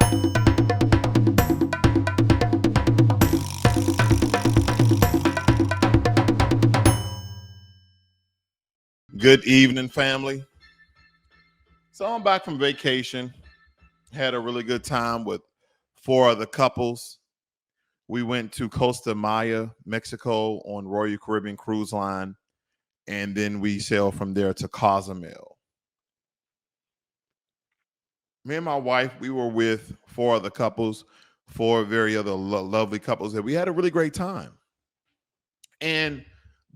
Good evening, family. So I'm back from vacation. Had a really good time with four other couples. We went to Costa Maya, Mexico on Royal Caribbean Cruise Line, and then we sailed from there to Cozumel. Me and my wife, we were with four other couples, four very other lovely couples that we had a really great time. And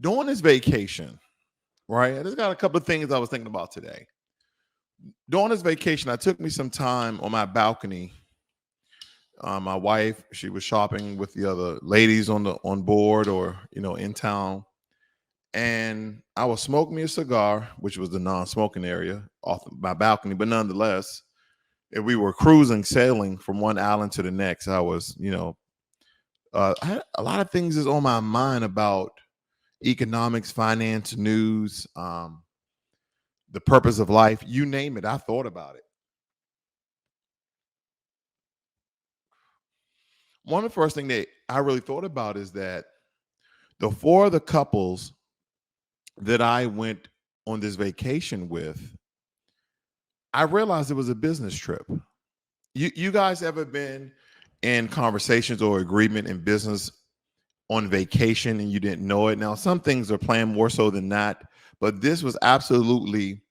during this vacation, right, I just got a couple of things I was thinking about today. During this vacation, I took me some time on my balcony. My wife, she was shopping with the other ladies on board or in town, and I was smoking me a cigar, which was the non-smoking area off my balcony. But nonetheless, if we were cruising, sailing from one island to the next, I was, I had a lot of things is on my mind about economics, finance, news, the purpose of life, you name it. I thought about it. One of the first things that I really thought about is that the four of the couples that I went on this vacation with, I realized it was a business trip. You guys ever been in conversations or agreement in business on vacation and you didn't know it? Now, some things are planned more so than not, but this was absolutely,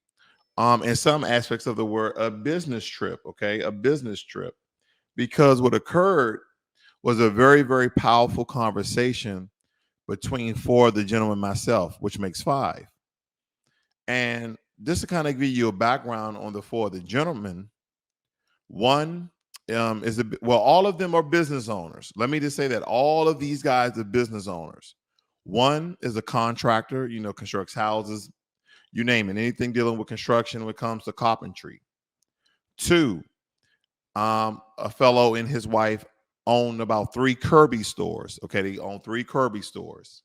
in some aspects of the word, a business trip, okay? A business trip. Because what occurred was a very, very powerful conversation between four of the gentlemen and myself, which makes five. And just to kind of give you a background on the four of the gentlemen, one all of them are business owners. Let me just say that all of these guys are business owners. One is a contractor, constructs houses, you name it, anything dealing with construction when it comes to carpentry. Two, a fellow and his wife own about 3 Kirby stores. Okay, they own 3 Kirby stores.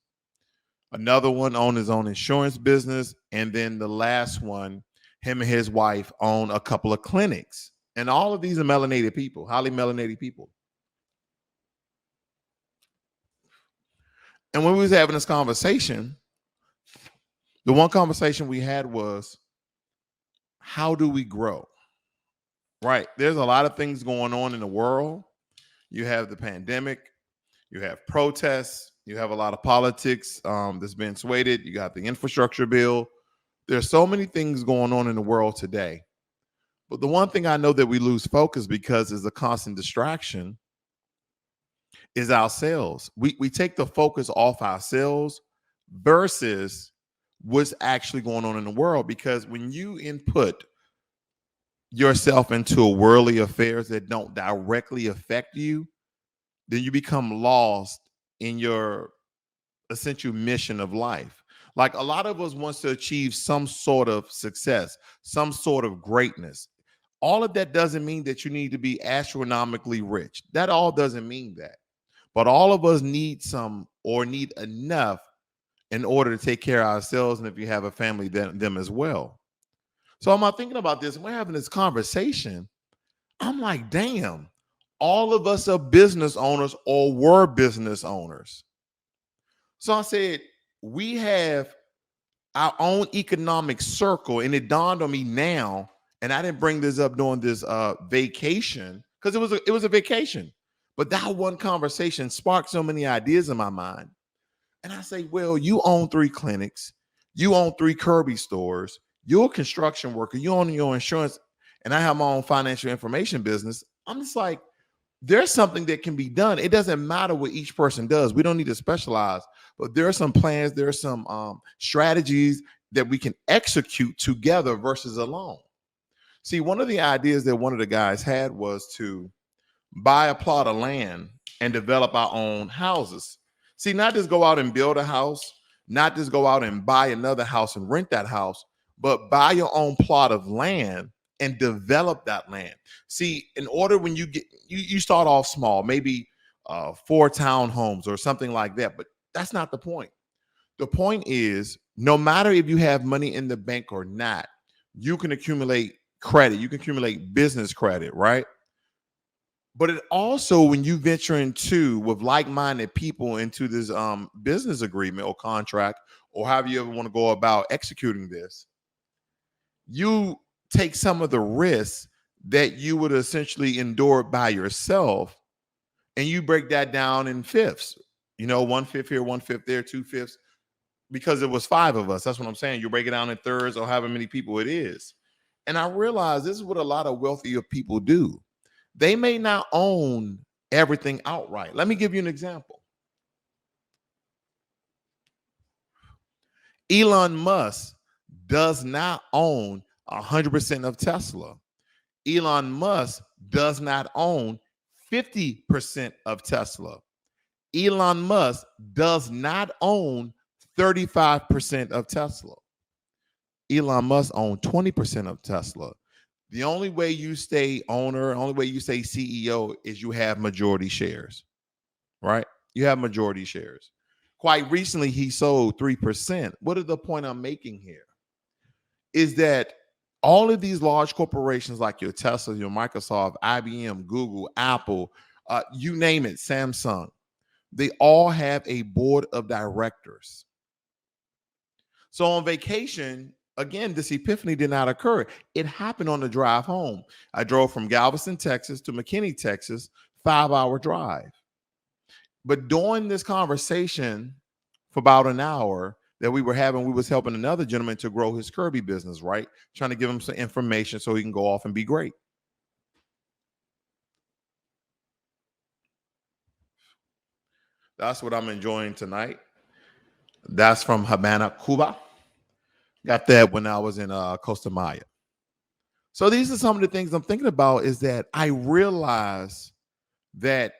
Another one owned his own insurance business. And then the last one, him and his wife own a couple of clinics. And all of these are melanated people, highly melanated people. And when we was having this conversation, the one conversation we had was, how do we grow? Right. There's a lot of things going on in the world. You have the pandemic, you have protests, you have a lot of politics that's been swayed. You got the infrastructure bill. There's so many things going on in the world today. But the one thing I know that we lose focus because it's a constant distraction is ourselves. We take the focus off ourselves versus what's actually going on in the world. Because when you input yourself into worldly affairs that don't directly affect you, then you become lost in your essential mission of life. Like a lot of us wants to achieve some sort of success, some sort of greatness. All of that doesn't mean that you need to be astronomically rich. That all doesn't mean that. But all of us need some or need enough in order to take care of ourselves. And if you have a family, then them as well. So I'm thinking about this, and we're having this conversation. I'm like, damn, all of us are business owners or were business owners. So I said, we have our own economic circle, and it dawned on me now, and I didn't bring this up during this vacation because it was a vacation. But that one conversation sparked so many ideas in my mind. And I say, well, you own 3 clinics, you own 3 Kirby stores, you're a construction worker, you own your insurance, and I have my own financial information business. I'm just like, there's something that can be done. It doesn't matter what each person does. We don't need to specialize, but there are some plans, there are some strategies that we can execute together versus alone. See, one of the ideas that one of the guys had was to buy a plot of land and develop our own houses. See, not just go out and build a house, not just go out and buy another house and rent that house, but buy your own plot of land and develop that land. See, in order when you start off small, maybe 4 townhomes or something like that, but that's not the point. The point is, no matter if you have money in the bank or not, you can accumulate credit. You can accumulate business credit, right? But it also, when you venture into with like-minded people into this business agreement or contract, or however you ever want to go about executing this, you take some of the risks that you would essentially endure by yourself, and you break that down in fifths. You know, one fifth here, one fifth there, two fifths, because it was five of us. That's what I'm saying. You break it down in thirds or however many people it is. And I realize this is what a lot of wealthier people do. They may not own everything outright. Let me give you an example. Elon Musk does not own 100% of Tesla. Elon Musk does not own 50% of Tesla. Elon Musk does not own 35% of Tesla. Elon Musk owns 20% of Tesla. The only way you stay owner, only way you stay CEO is you have majority shares, right? You have majority shares. Quite recently, he sold 3%. What is the point I'm making here? Is that all of these large corporations like your Tesla, your Microsoft, IBM, Google, Apple, you name it, Samsung, they all have a board of directors. So on vacation, again, this epiphany did not occur. It happened on the drive home. I drove from Galveston, Texas to McKinney, Texas, 5-hour drive. But during this conversation for about an hour that we were having, we was helping another gentleman to grow his Kirby business, right? Trying to give him some information so he can go off and be great. That's what I'm enjoying tonight. That's from Havana, Cuba. Got that when I was in Costa Maya. So these are some of the things I'm thinking about, is that I realize that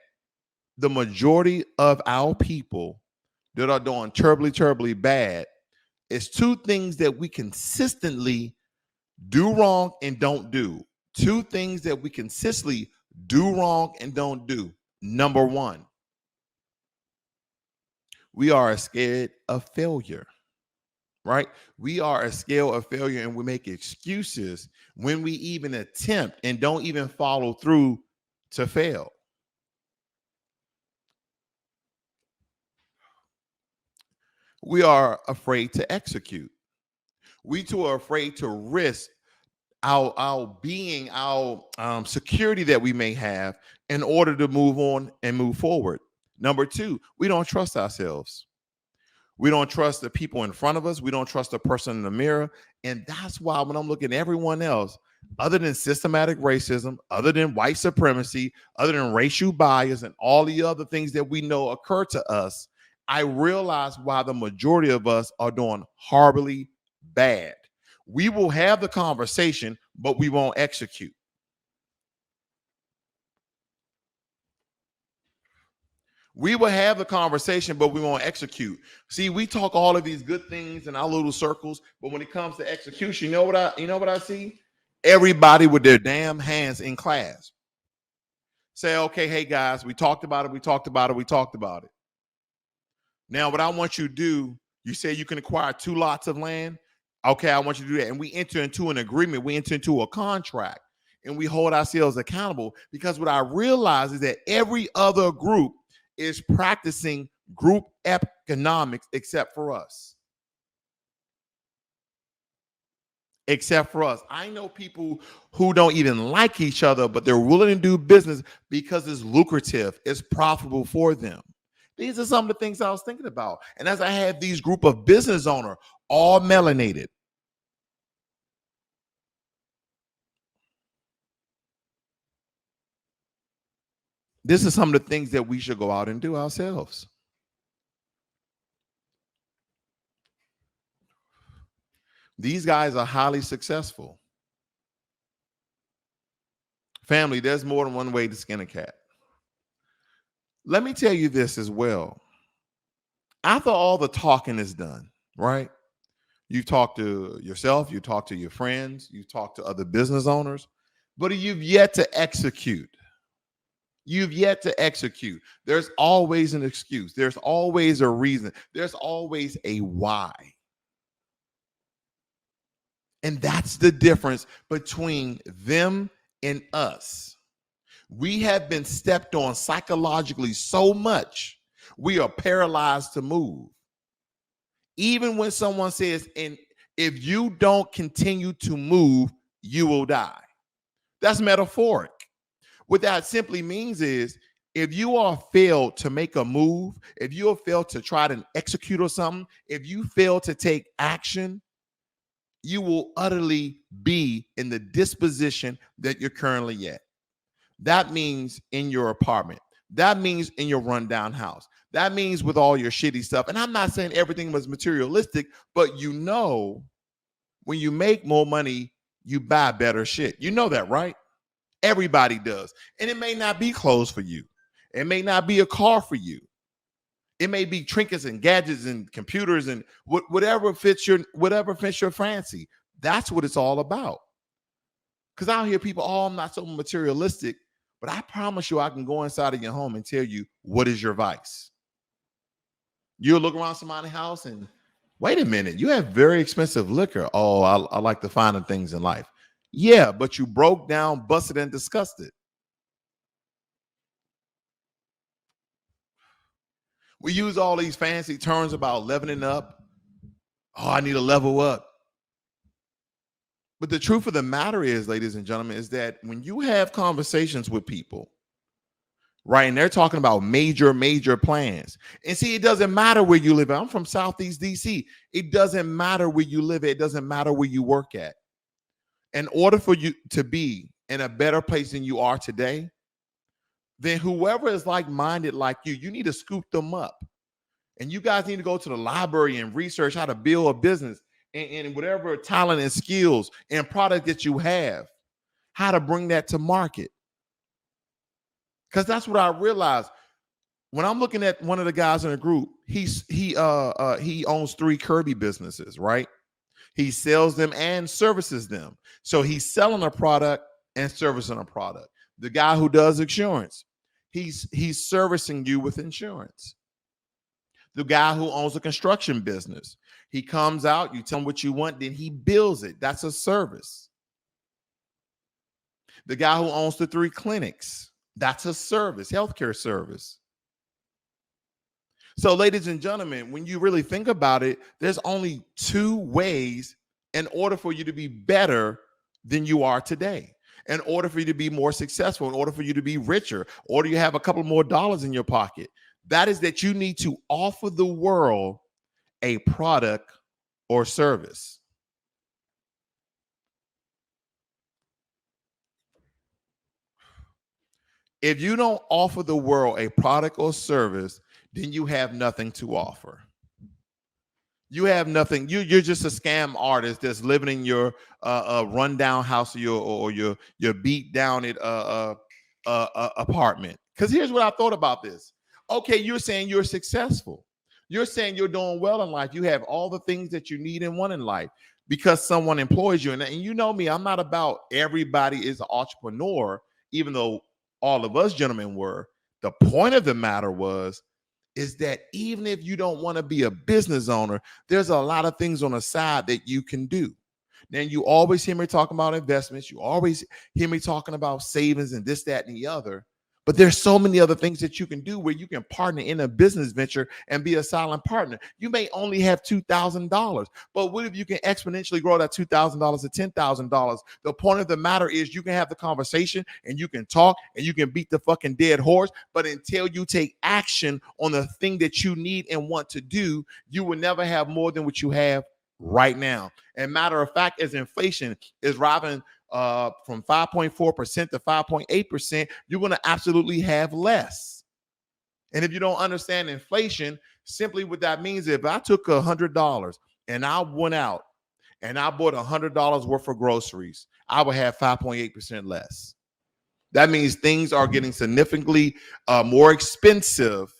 the majority of our people that are doing terribly, terribly bad is two things that we consistently do wrong and don't do. Two things that we consistently do wrong and don't do. Number one, we are scared of failure, right? We are a scale of failure, and we make excuses when we even attempt and don't even follow through to fail. We are afraid to execute. We too are afraid to risk our being, our security that we may have in order to move on and move forward. Number two, we don't trust ourselves. We don't trust the people in front of us. We don't trust the person in the mirror. And that's why when I'm looking at everyone else, other than systematic racism, other than white supremacy, other than racial bias, and all the other things that we know occur to us, I realize why the majority of us are doing horribly bad. We will have the conversation, but we won't execute. We will have the conversation, but we won't execute. See, we talk all of these good things in our little circles, but when it comes to execution, you know what I see? Everybody with their damn hands in class. Say, okay, hey guys, we talked about it, we talked about it, we talked about it. Now, what I want you to do, you say you can acquire 2 lots of land. Okay, I want you to do that. And we enter into an agreement, we enter into a contract, and we hold ourselves accountable, because what I realize is that every other group is practicing group economics except for us. Except for us. I know people who don't even like each other, but they're willing to do business because it's lucrative, it's profitable for them. These are some of the things I was thinking about. And as I had these group of business owners, all melanated, this is some of the things that we should go out and do ourselves. These guys are highly successful. Family, there's more than one way to skin a cat. Let me tell you this as well. After all the talking is done, right? You talk to yourself, you talk to your friends, you talk to other business owners, but you've yet to execute. You've yet to execute. There's always an excuse. There's always a reason. There's always a why. And that's the difference between them and us. We have been stepped on psychologically so much, we are paralyzed to move. Even when someone says, and if you don't continue to move, you will die. That's metaphoric. What that simply means is if you are failed to make a move, if you have failed to try to execute or something, if you fail to take action, you will utterly be in the disposition that you're currently at. That means in your apartment. That means in your rundown house. That means with all your shitty stuff. And I'm not saying everything was materialistic, but you know, when you make more money, you buy better shit. You know that, right? Everybody does. And it may not be clothes for you. It may not be a car for you. It may be trinkets and gadgets and computers and whatever fits your fancy. That's what it's all about. Because I hear people, oh, I'm not so materialistic, but I promise you I can go inside of your home and tell you what is your vice. You'll look around somebody's house and wait a minute, you have very expensive liquor. Oh, I like the finer things in life. Yeah, but you broke down, busted, and disgusted. We use all these fancy terms about leveling up. Oh, I need to level up. But the truth of the matter is, ladies and gentlemen, is that when you have conversations with people, right, and they're talking about major plans, and see, it doesn't matter where you live. I'm from Southeast DC. It doesn't matter where you live. It doesn't matter where you work at. In order for you to be in a better place than you are today, then whoever is like-minded like you need to scoop them up. And you guys need to go to the library and research how to build a business and whatever talent and skills and product that you have, how to bring that to market. Because that's what I realized. When I'm looking at one of the guys in the group, he owns 3 Kirby businesses, right? He sells them and services them. So he's selling a product and servicing a product. The guy who does insurance, he's servicing you with insurance. The guy who owns a construction business, he comes out, you tell him what you want, then he builds it. That's a service. The guy who owns the 3 clinics, that's a service, healthcare service. So, ladies and gentlemen, when you really think about it, there's only 2 ways in order for you to be better than you are today, in order for you to be more successful, in order for you to be richer, or do you have a couple more dollars in your pocket. That is that you need to offer the world a product or service. If you don't offer the world a product or service, then you have nothing to offer. You have nothing. You're just a scam artist that's living in your rundown house or your beat down apartment. Because here's what I thought about this. Okay, you're saying you're successful. You're saying you're doing well in life. You have all the things that you need and want in life because someone employs you. And you know me, I'm not about everybody is an entrepreneur, even though all of us gentlemen were. The point of the matter is that even if you don't want to be a business owner, there's a lot of things on the side that you can do. Then you always hear me talking about investments. You always hear me talking about savings and this, that, and the other. But there's so many other things that you can do where you can partner in a business venture and be a silent partner. You may only have $2,000, but what if you can exponentially grow that $2,000 to $10,000? The point of the matter is you can have the conversation and you can talk and you can beat the fucking dead horse, but until you take action on the thing that you need and want to do, you will never have more than what you have right now. And matter of fact, as inflation is rising from 5.4% to 5.8%, you're going to absolutely have less. And if you don't understand inflation, simply what that means, if I took $100 and I went out and I bought $100 worth of groceries, I would have 5.8% less. That means things are getting significantly more expensive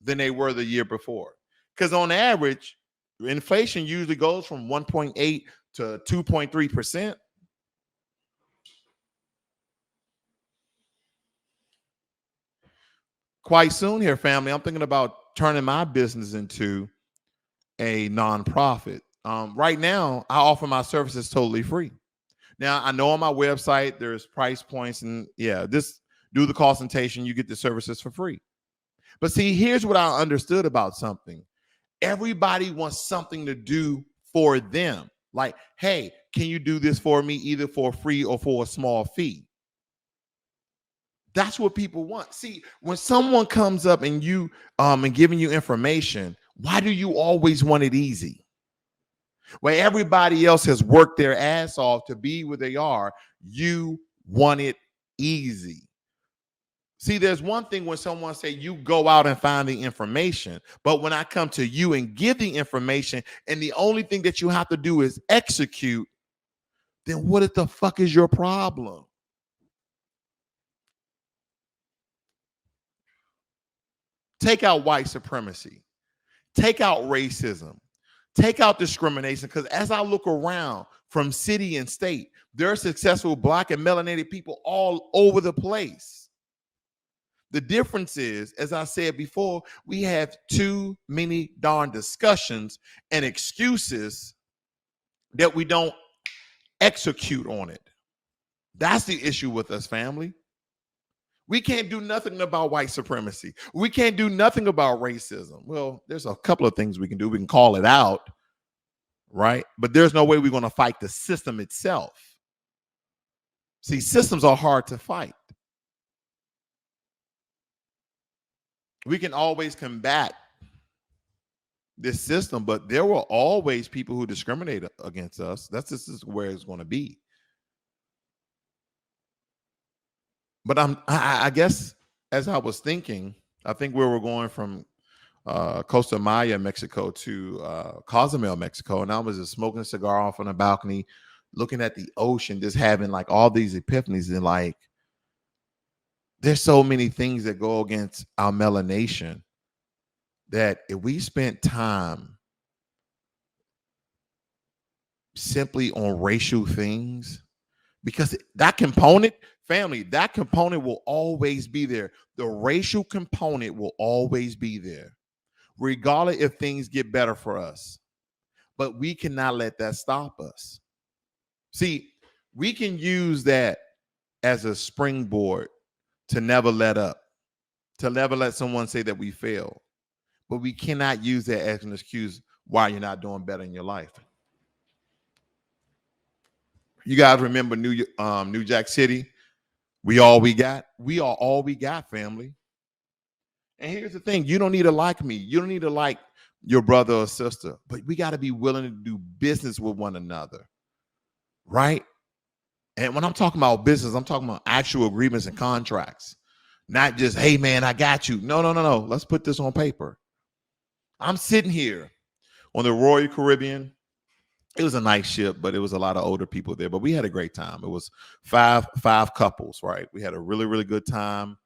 than they were the year before. Because on average, inflation usually goes from 1.8 to 2.3%. Quite soon here, family, I'm thinking about turning my business into a nonprofit. Right now, I offer my services totally free. Now, I know on my website there's price points, and yeah, this do the consultation, you get the services for free. But see, here's what I understood about something. Everybody wants something to do for them. Like, hey, can you do this for me either for free or for a small fee? That's what people want. See, when someone comes up and you and giving you information, why do you always want it easy? Where everybody else has worked their ass off to be where they are, you want it easy. See, there's one thing when someone say you go out and find the information, but when I come to you and give the information and the only thing that you have to do is execute, then what the fuck is your problem? Take out white supremacy, take out racism, take out discrimination. Because as I look around from city and state, there are successful Black and melanated people all over the place. The difference is, as I said before, we have too many darn discussions and excuses that we don't execute on it. That's the issue with us, family. We can't do nothing about white supremacy. We can't do nothing about racism. Well, there's a couple of things we can do. We can call it out, right? But there's no way we're going to fight the system itself. See, systems are hard to fight. We can always combat this system, but there will always people who discriminate against us. That's just where it's going to be. But I guess as I was thinking, I think we were going from Costa Maya, Mexico to Cozumel, Mexico. And I was just smoking a cigar off on a balcony, looking at the ocean, just having like all these epiphanies. And like, there's so many things that go against our melanation that if we spent time simply on racial things, because that component, family, that component will always be there. The racial component will always be there, regardless if things get better for us. But we cannot let that stop us. See, we can use that as a springboard to never let up, to never let someone say that we failed. But we cannot use that as an excuse why you're not doing better in your life. You guys remember New Jack City? We are all we got, family. And here's the thing: you don't need to like me. You don't need to like your brother or sister, but we got to be willing to do business with one another, right? And when I'm talking about business, I'm talking about actual agreements and contracts, not just, hey man, I got you. No. Let's put this on paper. I'm sitting here on the Royal Caribbean. It was a nice ship, but it was a lot of older people there. But we had a great time. It was five couples, right? We had a really, really good time.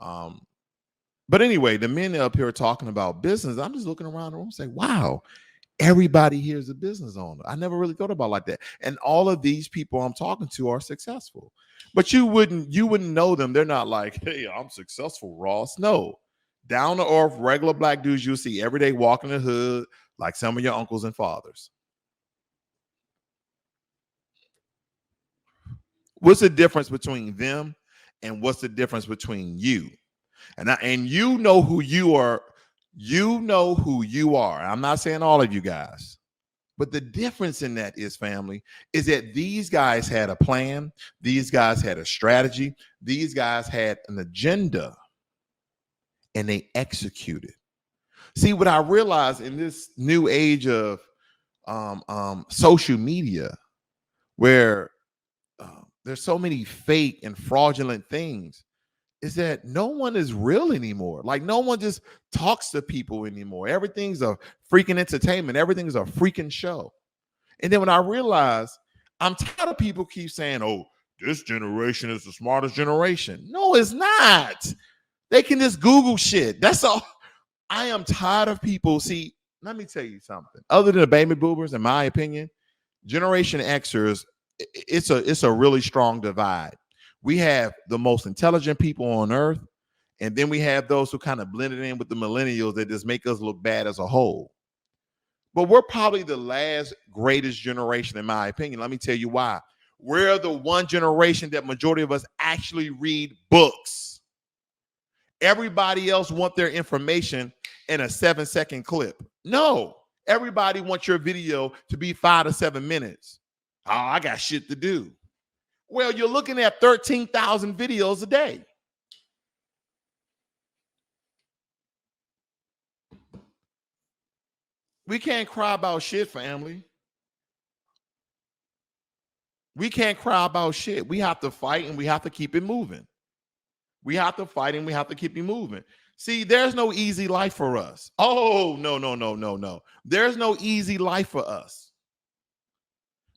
But anyway, the men up here talking about business. I'm just looking around the room and say, wow, everybody here is a business owner. I never really thought about it like that. And all of these people I'm talking to are successful. But you wouldn't know them. They're not like, hey, I'm successful, Ross. No. Down to earth, regular Black dudes you'll see every day walking the hood like some of your uncles and fathers. What's the difference between them and what's the difference between you? And you know who you are. You know who you are. I'm not saying all of you guys, but the difference in that is, family, is that these guys had a plan. These guys had a strategy. These guys had an agenda, and they executed. See, what I realized in this new age of social media, where there's so many fake and fraudulent things, is that no one is real anymore. Like, no one just talks to people anymore. Everything's a freaking entertainment. Everything's a freaking show. And then when I realized, I'm tired of people keep saying, oh, this generation is the smartest generation. No, it's not. They can just Google shit. That's all. I am tired of people. See, let me tell you something. Other than the baby boomers, in my opinion, Generation Xers, it's a really strong divide. We have the most intelligent people on earth, and then we have those who kind of blended in with the millennials that just make us look bad as a whole. But we're probably the last greatest generation, in my opinion. Let me tell you why. We're the one generation that majority of us actually read books. Everybody else want their information in a 7-second clip. No, everybody wants your video to be 5 to 7 minutes. Oh, I got shit to do. Well, you're looking at 13,000 videos a day. We can't cry about shit, family. We can't cry about shit. We have to fight and we have to keep it moving. We have to fight and we have to keep it moving. See, there's no easy life for us. Oh, no. There's no easy life for us.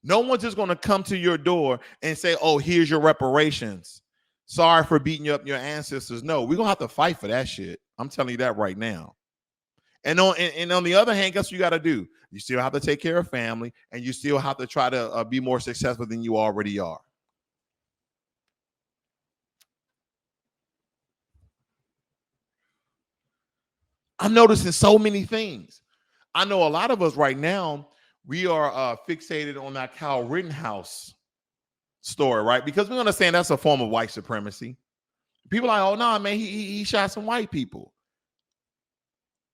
No one's just going to come to your door and say, oh, here's your reparations. Sorry for beating you up your ancestors. No, we're going to have to fight for that shit. I'm telling you that right now. And on the other hand, guess what you got to do? You still have to take care of family, and you still have to try to be more successful than you already are. I'm noticing so many things. I know a lot of us right now, we are fixated on that Kyle Rittenhouse story, right? Because we understand that's a form of white supremacy. People are like, oh, no, man, he shot some white people.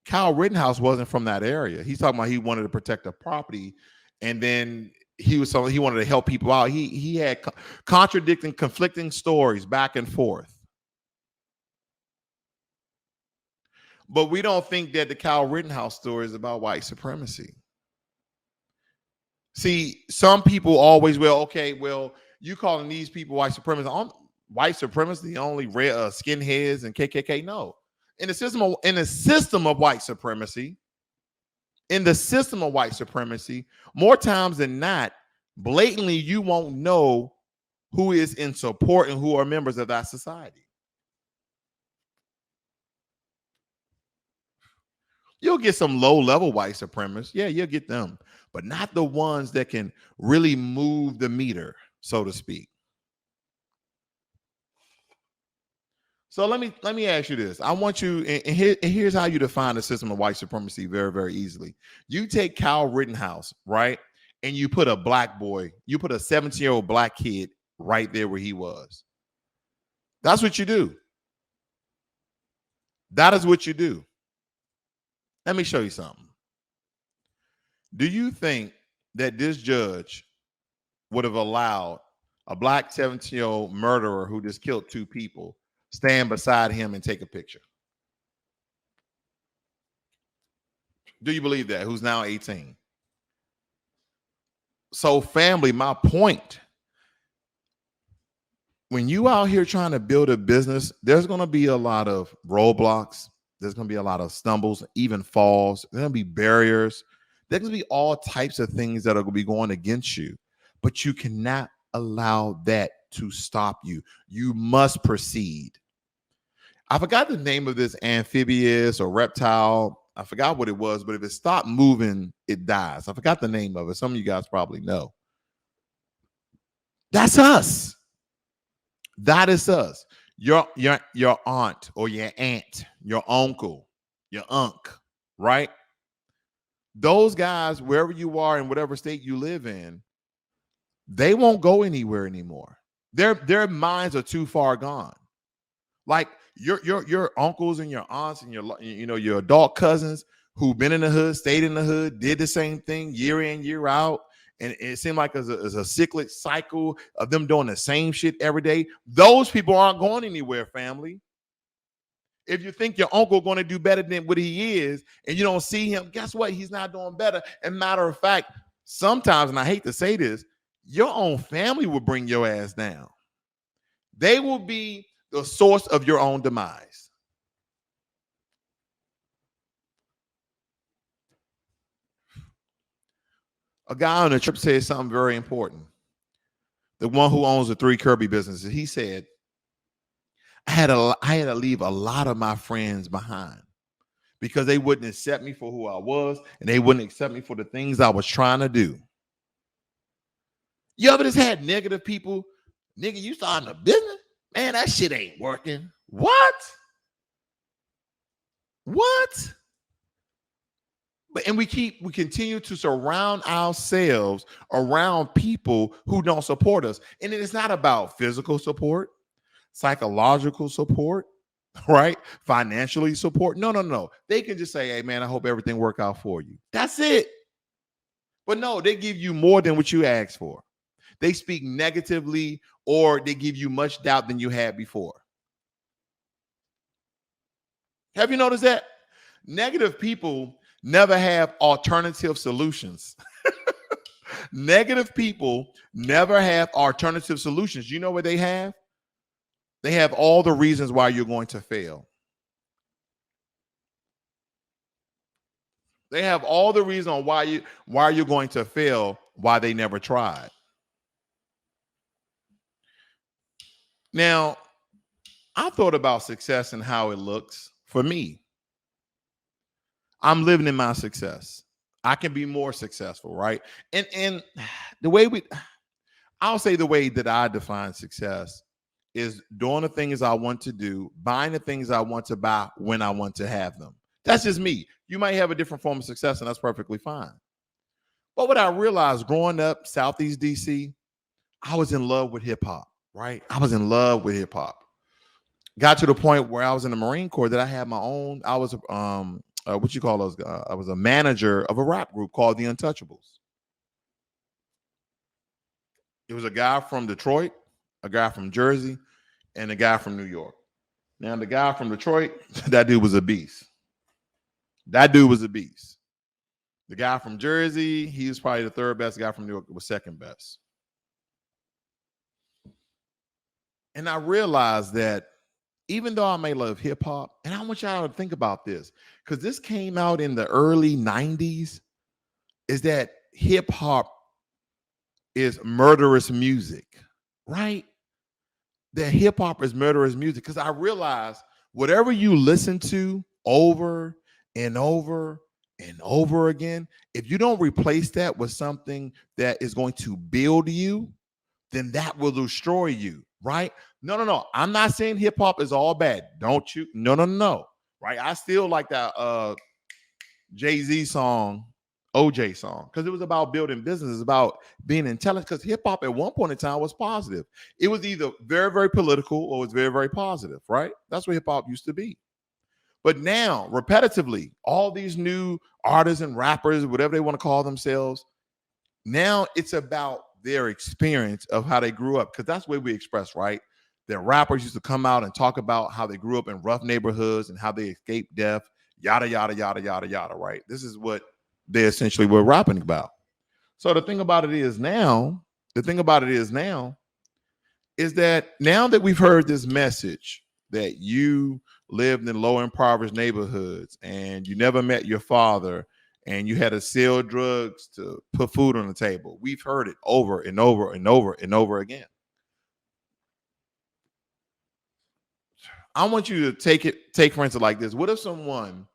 Kyle Rittenhouse wasn't from that area. He's talking about he wanted to protect the property, and then he wanted to help people out. He had contradicting, conflicting stories back and forth. But we don't think that the Kyle Rittenhouse story is about white supremacy. See, some people always you calling these people white supremacists? White supremacy only skinheads and KKK? No. In the system of white supremacy, more times than not, blatantly you won't know who is in support and who are members of that society. You'll get some low-level white supremacists. Yeah, you'll get them, but not the ones that can really move the meter, so to speak. So let me ask you this. I want you, and here's how you define the system of white supremacy very, very easily. You take Kyle Rittenhouse, right? And you put a black boy, you put a 17-year-old black kid right there where he was. That's what you do. That is what you do. Let me show you something. Do you think that this judge would have allowed a black 17-year-old murderer who just killed 2 people stand beside him and take a picture? Do you believe that? Who's now 18? So, family, my point, when you out here trying to build a business, there's going to be a lot of roadblocks. There's going to be a lot of stumbles, even falls. There's going to be barriers. There's going to be all types of things that are going to be going against you, but you cannot allow that to stop you. You must proceed. I forgot the name of this amphibious or reptile. I forgot what it was, but if it stopped moving, it dies. I forgot the name of it. Some of you guys probably know. That's us. That is us. Your aunt or your aunt, your uncle, your unk, right? Those guys, wherever you are in whatever state you live in, they won't go anywhere anymore. Their minds are too far gone. Like your uncles and your aunts and your adult cousins who've been in the hood, stayed in the hood, did the same thing year in, year out. And it seemed like it's a cyclic cycle of them doing the same shit every day. Those people aren't going anywhere, family. If you think your uncle going to do better than what he is, and you don't see him, guess what? He's not doing better. And matter of fact, sometimes, and I hate to say this, your own family will bring your ass down. They will be the source of your own demise. A guy on the trip said something very important. The one who owns the 3 Kirby businesses, he said, I had to leave a lot of my friends behind because they wouldn't accept me for who I was, and they wouldn't accept me for the things I was trying to do. You ever just had negative people? Nigga, you starting a business? Man, that shit ain't working. What? And we continue to surround ourselves around people who don't support us. And it is not about physical support, psychological support, right? Financially support. No, no, no. They can just say, hey man, I hope everything work out for you. That's it. But no, they give you more than what you asked for. They speak negatively or they give you much doubt than you had before. Have you noticed that? Negative people never have alternative solutions. Negative people never have alternative solutions. You know what they have? They have all the reasons why you're going to fail. They have all the reason why you're going to fail, why they never tried. Now, I thought about success and how it looks for me. I'm living in my success. I can be more successful, right? And the way I'll say the way that I define success is doing the things I want to do, buying the things I want to buy when I want to have them. That's just me. You might have a different form of success, and that's perfectly fine. But what I realized growing up Southeast DC, I was in love with hip hop, right? I was in love with hip hop. Got to the point where I was in the Marine Corps that I had my own. I was what you call those? I was a manager of a rap group called the Untouchables. It was a guy from Detroit, a guy from Jersey, and a guy from New York. Now, the guy from Detroit, that dude was a beast. That dude was a beast. The guy from Jersey, he was probably the third best. The guy from New York was second best. And I realized that even though I may love hip hop, and I want y'all to think about this, because this came out in the early 90s, is that hip hop is murderous music, right? That hip hop is murderous music. Because I realized whatever you listen to over and over and over again, if you don't replace that with something that is going to build you, then that will destroy you, right? No, no, no. I'm not saying hip hop is all bad. Don't you? No, no, no. Right? I still like that Jay-Z song, OJ song, because it was about building business, about being intelligent. Because hip hop at one point in time was positive. It was either very, very political or it was very, very positive, right? That's what hip hop used to be. But now, repetitively, all these new artists and rappers, whatever they want to call themselves, now it's about their experience of how they grew up, because that's the way we express, right? That rappers used to come out and talk about how they grew up in rough neighborhoods and how they escaped death, yada, yada, yada, yada, yada, right? This is what they essentially were rapping about. So the thing about it is now, is that now that we've heard this message that you lived in low impoverished neighborhoods and you never met your father and you had to sell drugs to put food on the table. We've heard it over and over and over and over again. I want you to take for instance like this. What if someone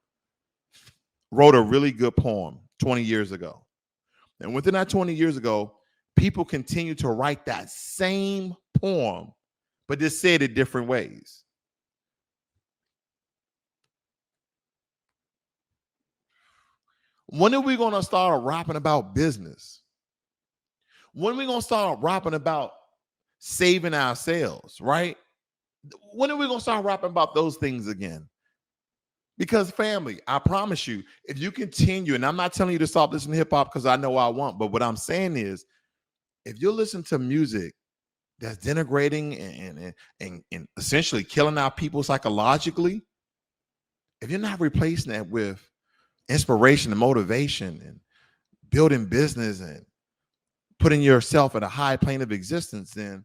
wrote a really good poem 20 years ago? And within that 20 years ago, people continue to write that same poem, but just said it different ways. When are we going to start rapping about business? When are we going to start rapping about saving ourselves, right? When are we going to start rapping about those things again? Because family, I promise you, if you continue, and I'm not telling you to stop listening to hip hop because I know I won't, but what I'm saying is, if you listen to music that's denigrating and essentially killing our people psychologically, if you're not replacing that with inspiration and motivation and building business and putting yourself at a high plane of existence, then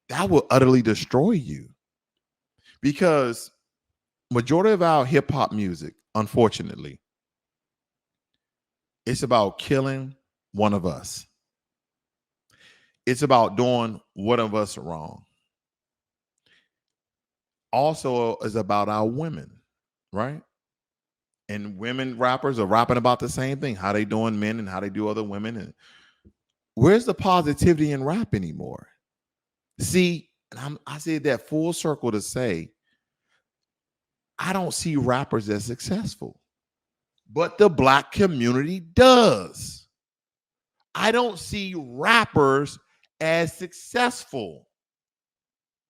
that will utterly destroy you. Because majority of our hip hop music, unfortunately, it's about killing one of us. It's about doing one of us wrong. Also is about our women, right? And women rappers are rapping about the same thing, how they doing men and how they do other women. And where's the positivity in rap anymore? See, and I said that full circle to say, I don't see rappers as successful. but the black community does. I don't see rappers as successful,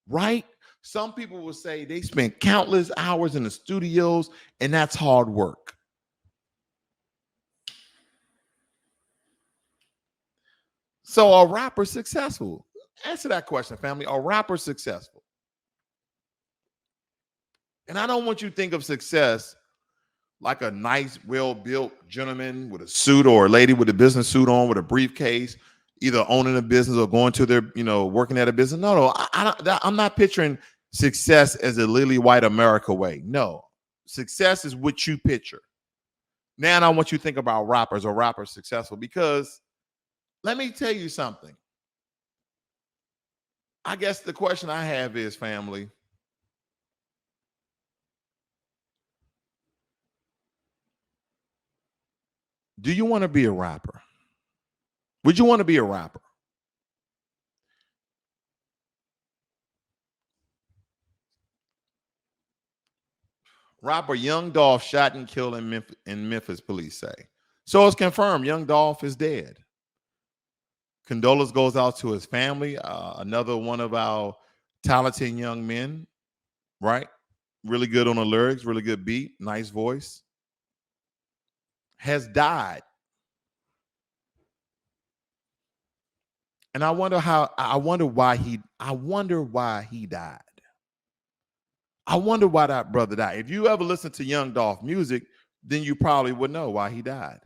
right? Some people will say they spend countless hours in the studios and that's hard work. So are rappers successful? Answer that question, family. Are rappers successful? And I don't want you to think of success like a nice, well-built gentleman with a suit or a lady with a business suit on with a briefcase, either owning a business or going to their, working at a business. No, I'm not picturing success as a lily white America way. No, success is what you picture. Now I want you to think about rappers or rappers successful, because let me tell you something. I guess the question I have is, family, do you want to be a rapper? Would you want to be a rapper? Rapper Young Dolph shot and killed in Memphis, police say. So it's confirmed Young Dolph is dead. Condolence goes out to his family. Another one of our talented young men, right? Really good on the lyrics, really good beat, nice voice, has died. And I wonder why he died. I wonder why that brother died. If you ever listen to Young Dolph music, then you probably would know why he died.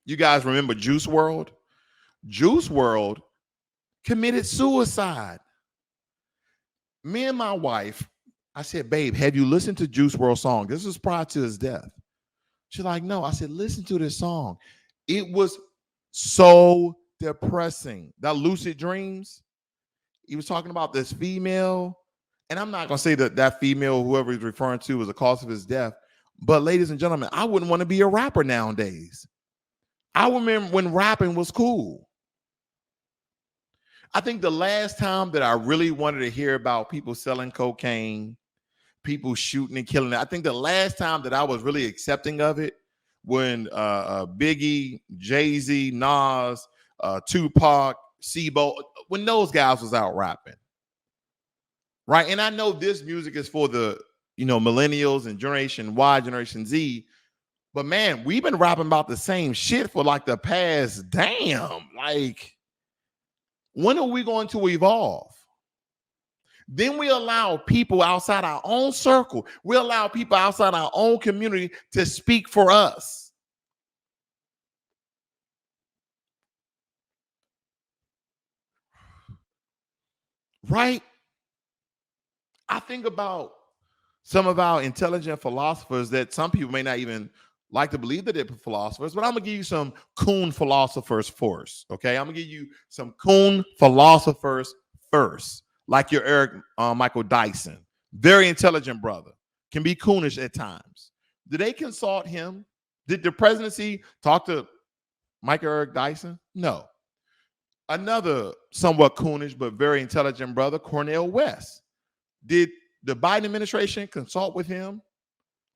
You guys remember Juice WRLD? Juice WRLD committed suicide. Me and my wife, I said, babe, have you listened to Juice WRLD's song? This was prior to his death. She's like, no. I said, listen to this song. It was so depressing. That Lucid Dreams, he was talking about this female, and I'm not going to say that female, whoever he's referring to, was the cause of his death. But ladies and gentlemen, I wouldn't want to be a rapper nowadays. I remember when rapping was cool. I think the last time that I really wanted to hear about people selling cocaine, people shooting and killing it, I think the last time that I was really accepting of it, when Biggie, Jay-Z, Nas, Tupac, Sebo, when those guys was out rapping, right? And I know this music is for the millennials and Generation Y, Generation Z, but man, we've been rapping about the same shit for like the past like, when are we going to evolve? Then we allow people outside our own circle, we allow people outside our own community to speak for us. Right? I think about some of our intelligent philosophers that some people may not even like to believe that they're philosophers, but I'm gonna give you some coon philosophers first. Okay, I'm gonna give you some coon philosophers first, like your Eric Michael Dyson, very intelligent brother, can be coonish at times. Did they consult him? Did the presidency talk to Michael Eric Dyson? No. Another somewhat coonish but very intelligent brother, Cornel West. Did the Biden administration consult with him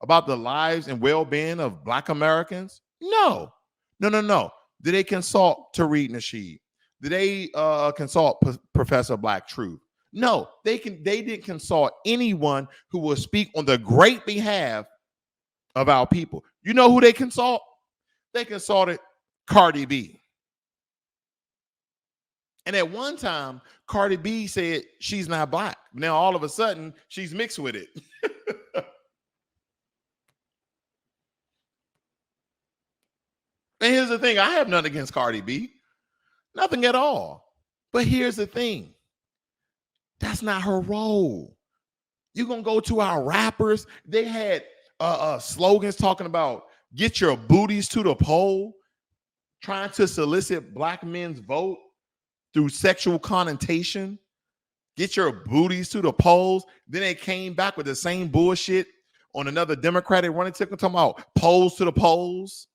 about the lives and well-being of Black Americans? No. Did they consult Tariq Nasheed? Did they consult Professor Black Truth? No. They didn't consult anyone who will speak on the great behalf of our people. You know who they consult? They consulted Cardi B. And at one time, Cardi B said she's not Black. Now, all of a sudden, she's mixed with it. And here's the thing. I have nothing against Cardi B. Nothing at all. But here's the thing. That's not her role. You're going to go to our rappers. They had slogans talking about get your booties to the poll, trying to solicit Black men's vote through sexual connotation. Get your booties to the polls. Then they came back with the same bullshit on another Democratic running ticket talking about polls to the polls.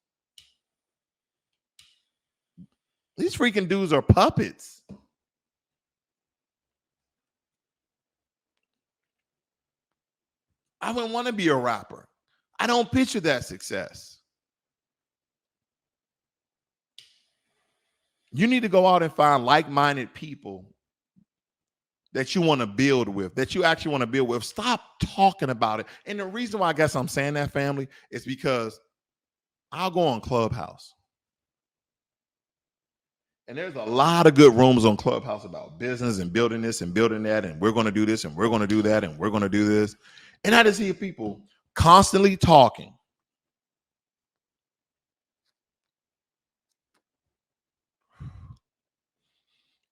These freaking dudes are puppets. I wouldn't want to be a rapper. I don't picture that success. You need to go out and find like-minded people that you want to build with, that you actually want to build with. Stop talking about it. And the reason why I guess I'm saying that, family, is because I'll go on Clubhouse. And there's a lot of good rooms on Clubhouse about business and building this and building that. And we're going to do this and we're going to do that and we're going to do this. And I just hear people constantly talking.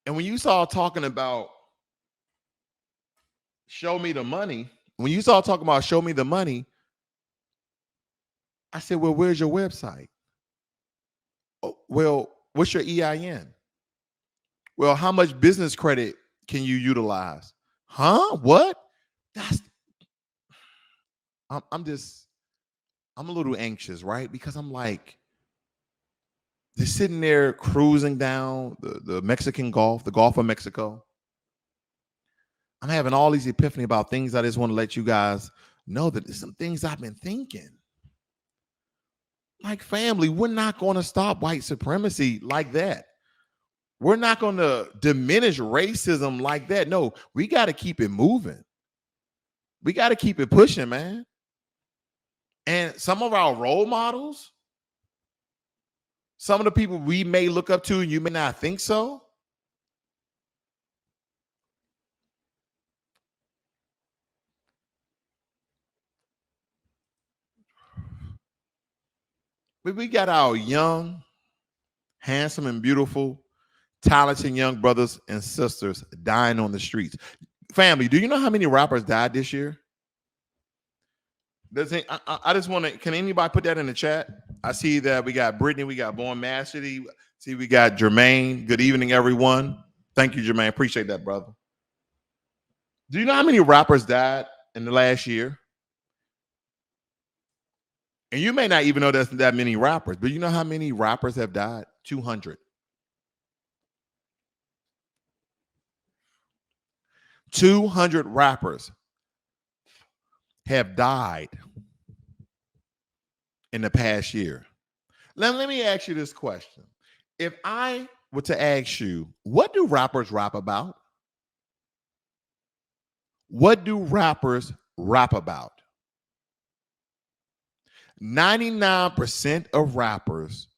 And when you start talking about show me the money, when you start talking about show me the money, I said, well, where's your website? Oh, well, what's your EIN? Well, how much business credit can you utilize? Huh? What? That's I'm a little anxious, right? Because I'm like, they're sitting there cruising down the Mexican Gulf, the Gulf of Mexico. I'm having all these epiphany about things I just want to let you guys know that there's some things I've been thinking. Like, family, we're not going to stop white supremacy like that. We're not going to diminish racism like that. No, we got to keep it moving. We got to keep it pushing, man. And some of our role models, some of the people we may look up to and you may not think so. But we got our young, handsome, and beautiful, talented young brothers and sisters dying on the streets. Family, do you know how many rappers died this year? I just want to, can anybody put that in the chat? I see that we got Brittany, we got Born Mastery. See, we got Jermaine. Good evening, everyone. Thank you, Jermaine. Appreciate that, brother. Do you know how many rappers died in the last year? And you may not even know there's that many rappers, but you know how many rappers have died? 200. 200 rappers have died in the past year. Let me ask you this question. If I were to ask you, what do rappers rap about? What do rappers rap about? 99% of rappers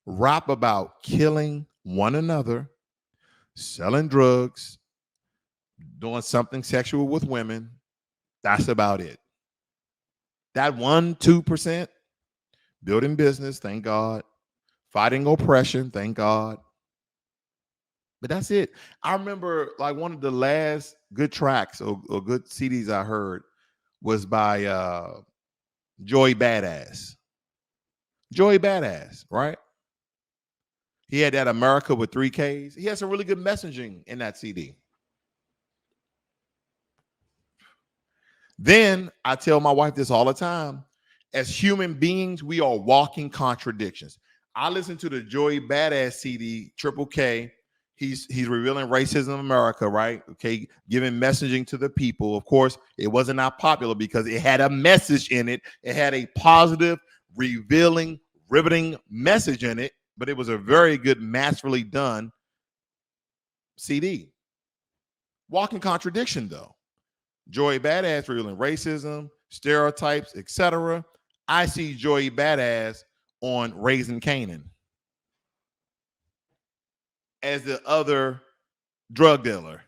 rap about killing one another, selling drugs, doing something sexual with women. That's about it. That 1-2%, building business, thank God. Fighting oppression, thank God. But that's it. I remember like one of the last good tracks or good CDs I heard was by Joey Badass. Joey Badass, right? He had that America with 3 Ks. He had some really good messaging in that CD. Then I tell my wife this all the time. As human beings, we are walking contradictions. I listen to the Joey Badass CD, Triple K. He's revealing racism in America, right? Okay, giving messaging to the people. Of course, it wasn't that popular because it had a message in it. It had a positive, revealing, riveting message in it, but it was a very good, masterfully done CD. Walking contradiction, though. Joey Badass revealing racism, stereotypes, etc. I see Joey Badass on Raising Canaan as the other drug dealer.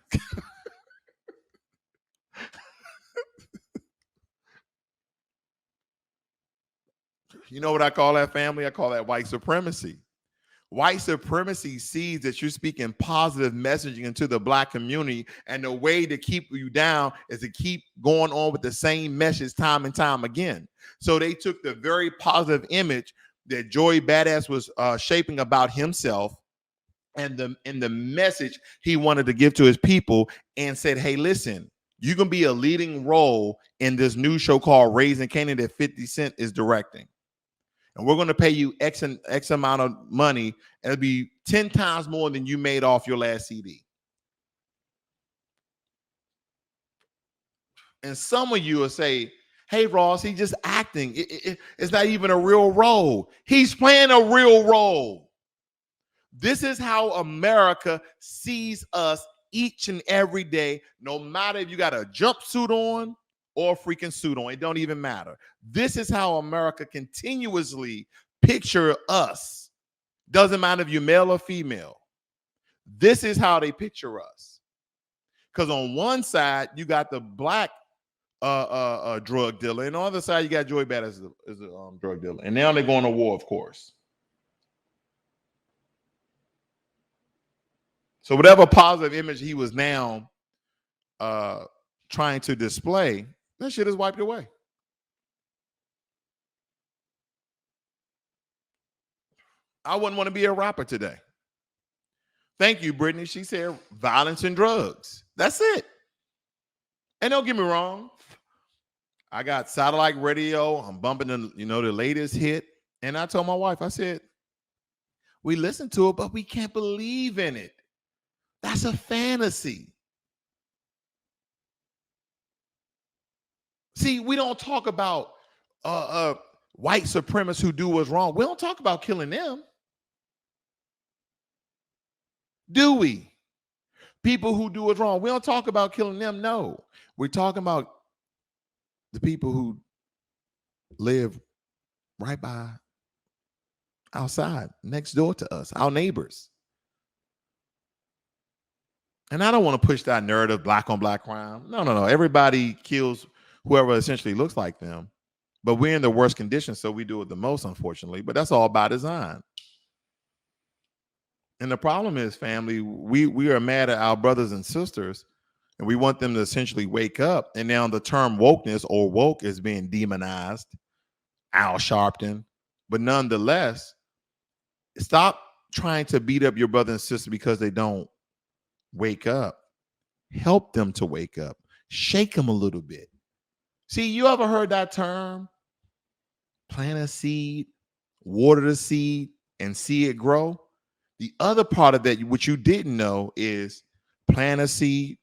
You know what I call that, family? I call that white supremacy. White supremacy sees that you're speaking positive messaging into the black community, and the way to keep you down is to keep going on with the same message time and time again. So they took the very positive image that Joey Badass was shaping about himself and the message he wanted to give to his people and said, hey, listen, you can be a leading role in this new show called Raising Canaan that 50 Cent is directing. And we're going to pay you X amount of money, and it'll be 10 times more than you made off your last CD. And some of you will say, hey, Ross, he's just acting. It's not even a real role. He's playing a real role. This is how America sees us each and every day, no matter if you got a jumpsuit on or a freaking suit on. It don't even matter. This is how America continuously picture us. Doesn't matter if you're male or female. This is how they picture us. Because on one side, you got the black drug dealer, and on the other side, you got Joey Bad as a drug dealer. And now they're going to war, of course. So whatever positive image he was now trying to display, that shit is wiped away. I wouldn't want to be a rapper today. Thank you, Brittany. She said violence and drugs. That's it. And don't get me wrong. I got satellite radio. I'm bumping the latest hit. And I told my wife, I said, we listen to it, but we can't believe in it. That's a fantasy. See, we don't talk about white supremacists who do what's wrong. We don't talk about killing them. Do we? People who do what's wrong. We don't talk about killing them. No. We're talking about the people who live right by outside, next door to us, our neighbors. And I don't want to push that narrative, black on black crime. No. Everybody kills whoever essentially looks like them. But we're in the worst conditions, so we do it the most, unfortunately. But that's all by design. And the problem is, family, we are mad at our brothers and sisters, and we want them to essentially wake up. And now the term wokeness or woke is being demonized, Al Sharpton. But nonetheless, stop trying to beat up your brother and sister because they don't wake up. Help them to wake up. Shake them a little bit. See, you ever heard that term? Plant a seed, water the seed, and see it grow. The other part of that, which you didn't know, is plant a seed,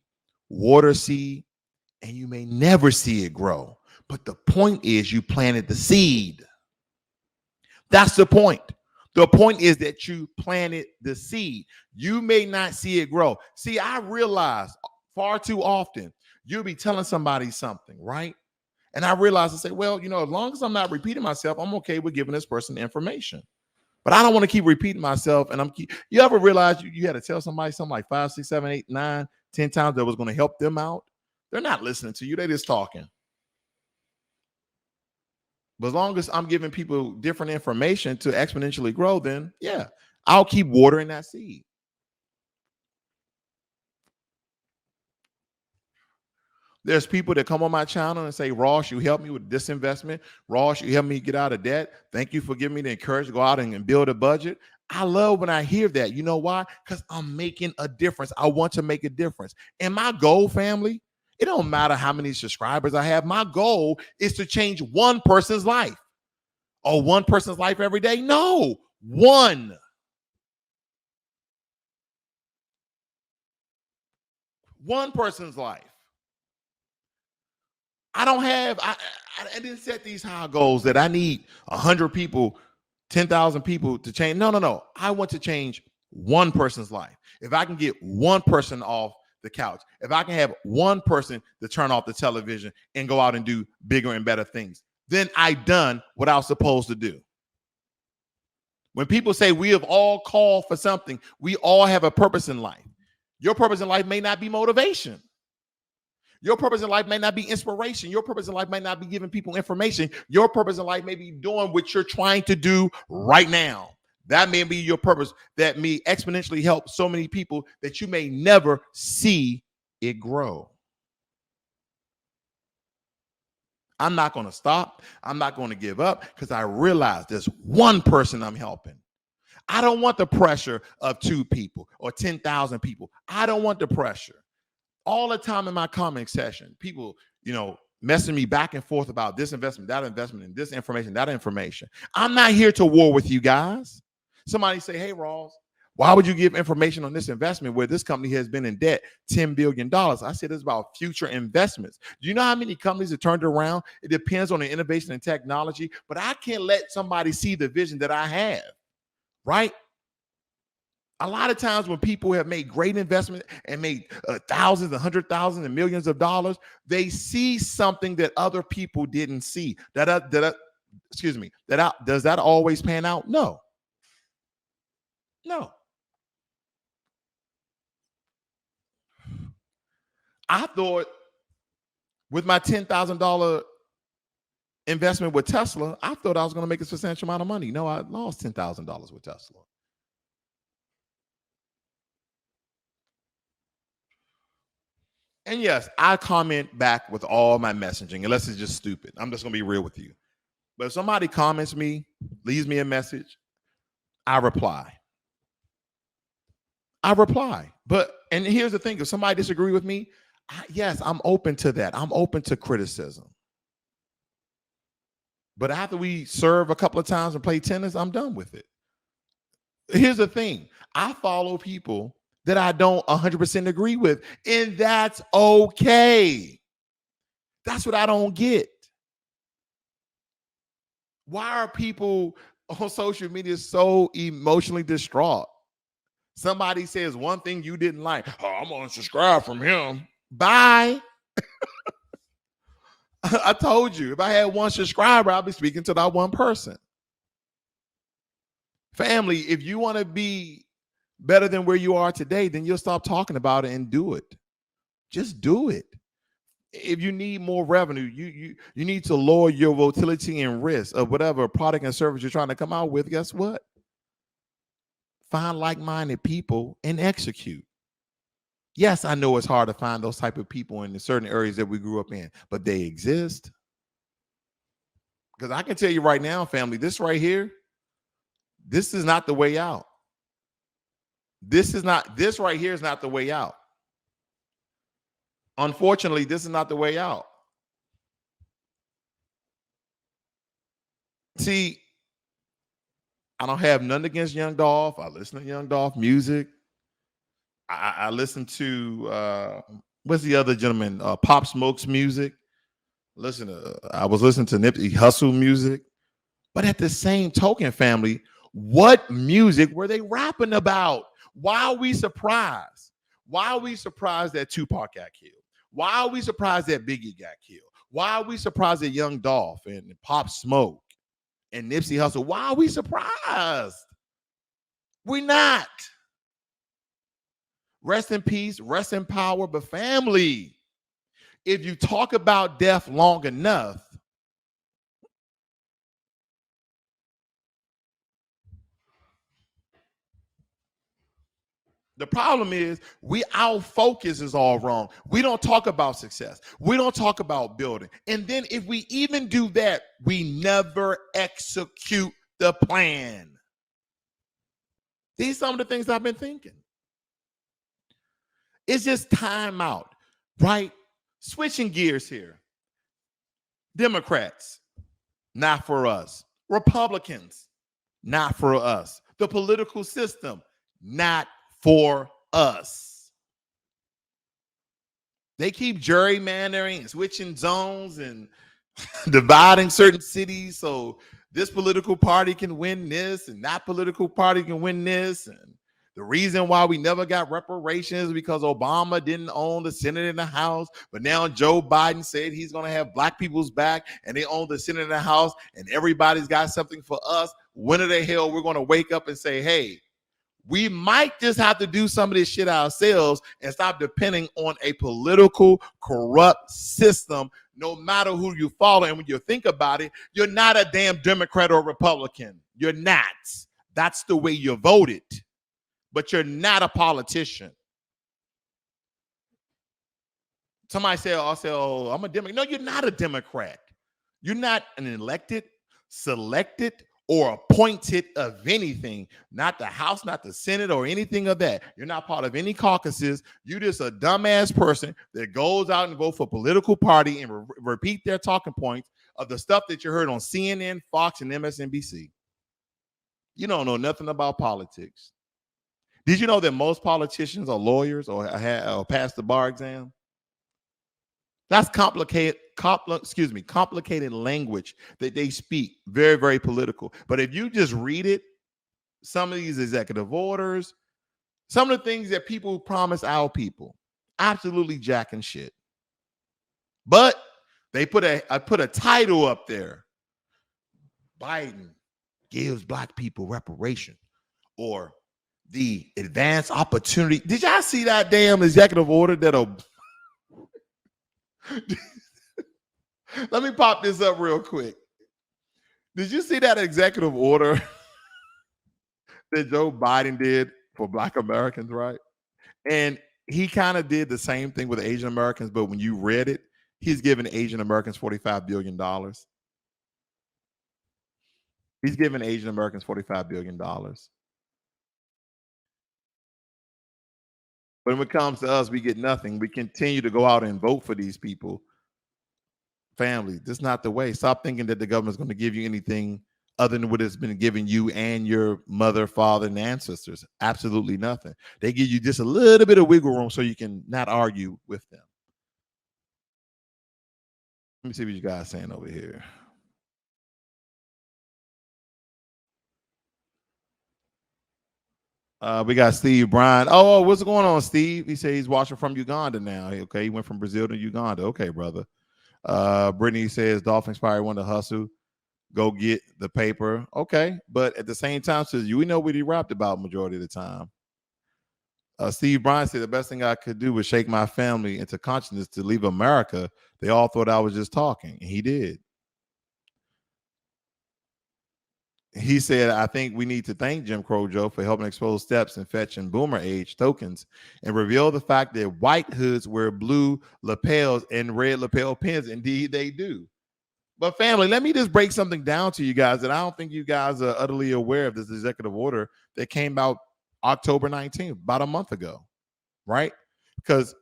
water seed, and you may never see it grow. But the point is you planted the seed. That's the point. The point is that you planted the seed. You may not see it grow. See, I realize far too often you'll be telling somebody something, right? And I realize I say, well, as long as I'm not repeating myself, I'm okay with giving this person information. But I don't want to keep repeating myself. And you ever realize you had to tell somebody something like 5, 6, 7, 8, 9, 10 times that was going to help them out? They're not listening to you. They're just talking. But as long as I'm giving people different information to exponentially grow, then yeah, I'll keep watering that seed. There's people that come on my channel and say, Ross, you helped me with this investment. Ross, you helped me get out of debt. Thank you for giving me the encouragement to go out and build a budget. I love when I hear that. You know why? Because I'm making a difference. I want to make a difference. And my goal, family, it don't matter how many subscribers I have. My goal is to change one person's life. Or one person's life every day? No, one. One person's life. I didn't set these high goals that I need 100 people, 10,000 people to change. No. I want to change one person's life. If I can get one person off the couch, if I can have one person to turn off the television and go out and do bigger and better things, then I've done what I was supposed to do. When people say we have all called for something, we all have a purpose in life. Your purpose in life may not be motivation. Your purpose in life may not be inspiration. Your purpose in life may not be giving people information. Your purpose in life may be doing what you're trying to do right now. That may be your purpose that may exponentially help so many people that you may never see it grow. I'm not going to stop. I'm not going to give up because I realize there's one person I'm helping. I don't want the pressure of 2 people or 10,000 people. I don't want the pressure. All the time in my comment section, people, messing me back and forth about this investment, and this information, that information. I'm not here to war with you guys. Somebody say, hey, Ross, Why would you give information on this investment where this company has been in debt $10 billion? I said it's about future investments. Do you know how many companies have turned around? It depends on the innovation and technology, but I can't let somebody see the vision that I have, right? A lot of times when people have made great investments and made thousands, 100,000, and millions of dollars, they see something that other people didn't see. Does that always pan out? No. I thought with my $10,000 investment with Tesla, I thought I was going to make a substantial amount of money. No, I lost $10,000 with Tesla. And yes, I comment back with all my messaging, unless it's just stupid. I'm just going to be real with you. But if somebody comments me, leaves me a message, I reply. But, and here's the thing, if somebody disagree with me, yes, I'm open to that. I'm open to criticism. But after we serve a couple of times and play tennis, I'm done with it. Here's the thing. I follow people that I don't 100% agree with, and that's okay. That's what I don't get. Why are people on social media so emotionally distraught? Somebody says one thing you didn't like. Oh, I'm going to subscribe from him. Bye. I told you, if I had one subscriber, I'll be speaking to that one person. Family, if you want to be better than where you are today, then you'll stop talking about it and do it. Just do it. If you need more revenue, you need to lower your volatility and risk of whatever product and service you're trying to come out with. Guess what? Find like-minded people and execute. Yes, I know it's hard to find those type of people in the certain areas that we grew up in, but they exist. Because I can tell you right now, family, this right here, this is not the way out. This right here is not the way out. Unfortunately, this is not the way out. See, I don't have nothing against Young Dolph. I listen to Young Dolph music. I listen to what's the other gentleman? Pop Smoke's music. I was listening to Nipsey Hussle music. But at the same token, family, what music were they rapping about? Why are we surprised? Why are we surprised that Tupac got killed? Why are we surprised that Biggie got killed? Why are we surprised that Young Dolph and Pop Smoke and Nipsey Hussle? Why are we surprised? We're not. Rest in peace, rest in power, but family, if you talk about death long enough, the problem is our focus is all wrong. We don't talk about success. We don't talk about building. And then if we even do that, we never execute the plan. These are some of the things I've been thinking. It's just time out, right? Switching gears here. Democrats, not for us. Republicans, not for us. The political system, not for us. They keep gerrymandering and switching zones and dividing certain cities so this political party can win this and that political party can win this. And the reason why we never got reparations is because Obama didn't own the Senate and the House, but now Joe Biden said he's going to have black people's back and they own the Senate and the House and everybody's got something for us. When the hell we're going to wake up and say, hey, we might just have to do some of this shit ourselves and stop depending on a political, corrupt system, no matter who you follow. And when you think about it, you're not a damn Democrat or Republican. You're not. That's the way you voted. But you're not a politician. Somebody say, oh, I'm a Democrat. No, you're not a Democrat. You're not an elected, selected, or appointed of anything, not the House, not the Senate, or anything of that. You're not part of any caucuses. You're just a dumbass person that goes out and vote for a political party and repeat their talking points of the stuff that you heard on CNN, Fox, and MSNBC. You don't know nothing about politics. Did you know that most politicians are lawyers or pass the bar exam? That's complicated language that they speak. Very, very political. But if you just read it, some of these executive orders, some of the things that people promise our people, absolutely jacking shit. But they put a title up there. Biden gives black people reparation, or the advanced opportunity. Did y'all see that damn executive order that'll let me pop this up real quick. Did you see that executive order that Joe Biden did for black Americans, right? And he kind of did the same thing with Asian Americans, but when you read it, he's giving Asian Americans $45 billion. He's giving Asian Americans $45 billion. But when it comes to us, we get nothing. We continue to go out and vote for these people. Family, that's not the way. Stop thinking that the government's going to give you anything other than what it's been giving you and your mother, father, and ancestors. Absolutely nothing. They give you just a little bit of wiggle room so you can not argue with them. Let me see what you guys are saying over here. We got Steve Bryan. Oh, what's going on, Steve? He said he's watching from Uganda now. Okay, he went from Brazil to Uganda. Okay, brother. Brittany says Dolphins probably want to hustle, go get the paper. Okay, but at the same time, says we know what he rapped about majority of the time. Steve Bryan said the best thing I could do was shake my family into consciousness to leave America. They all thought I was just talking, and he did. He said, I think we need to thank Jim Crow Joe for helping expose steps and fetching boomer age tokens and reveal the fact that white hoods wear blue lapels and red lapel pins. Indeed, they do. But family, let me just break something down to you guys that I don't think you guys are utterly aware of this executive order that came out October 19th, about a month ago, right? Because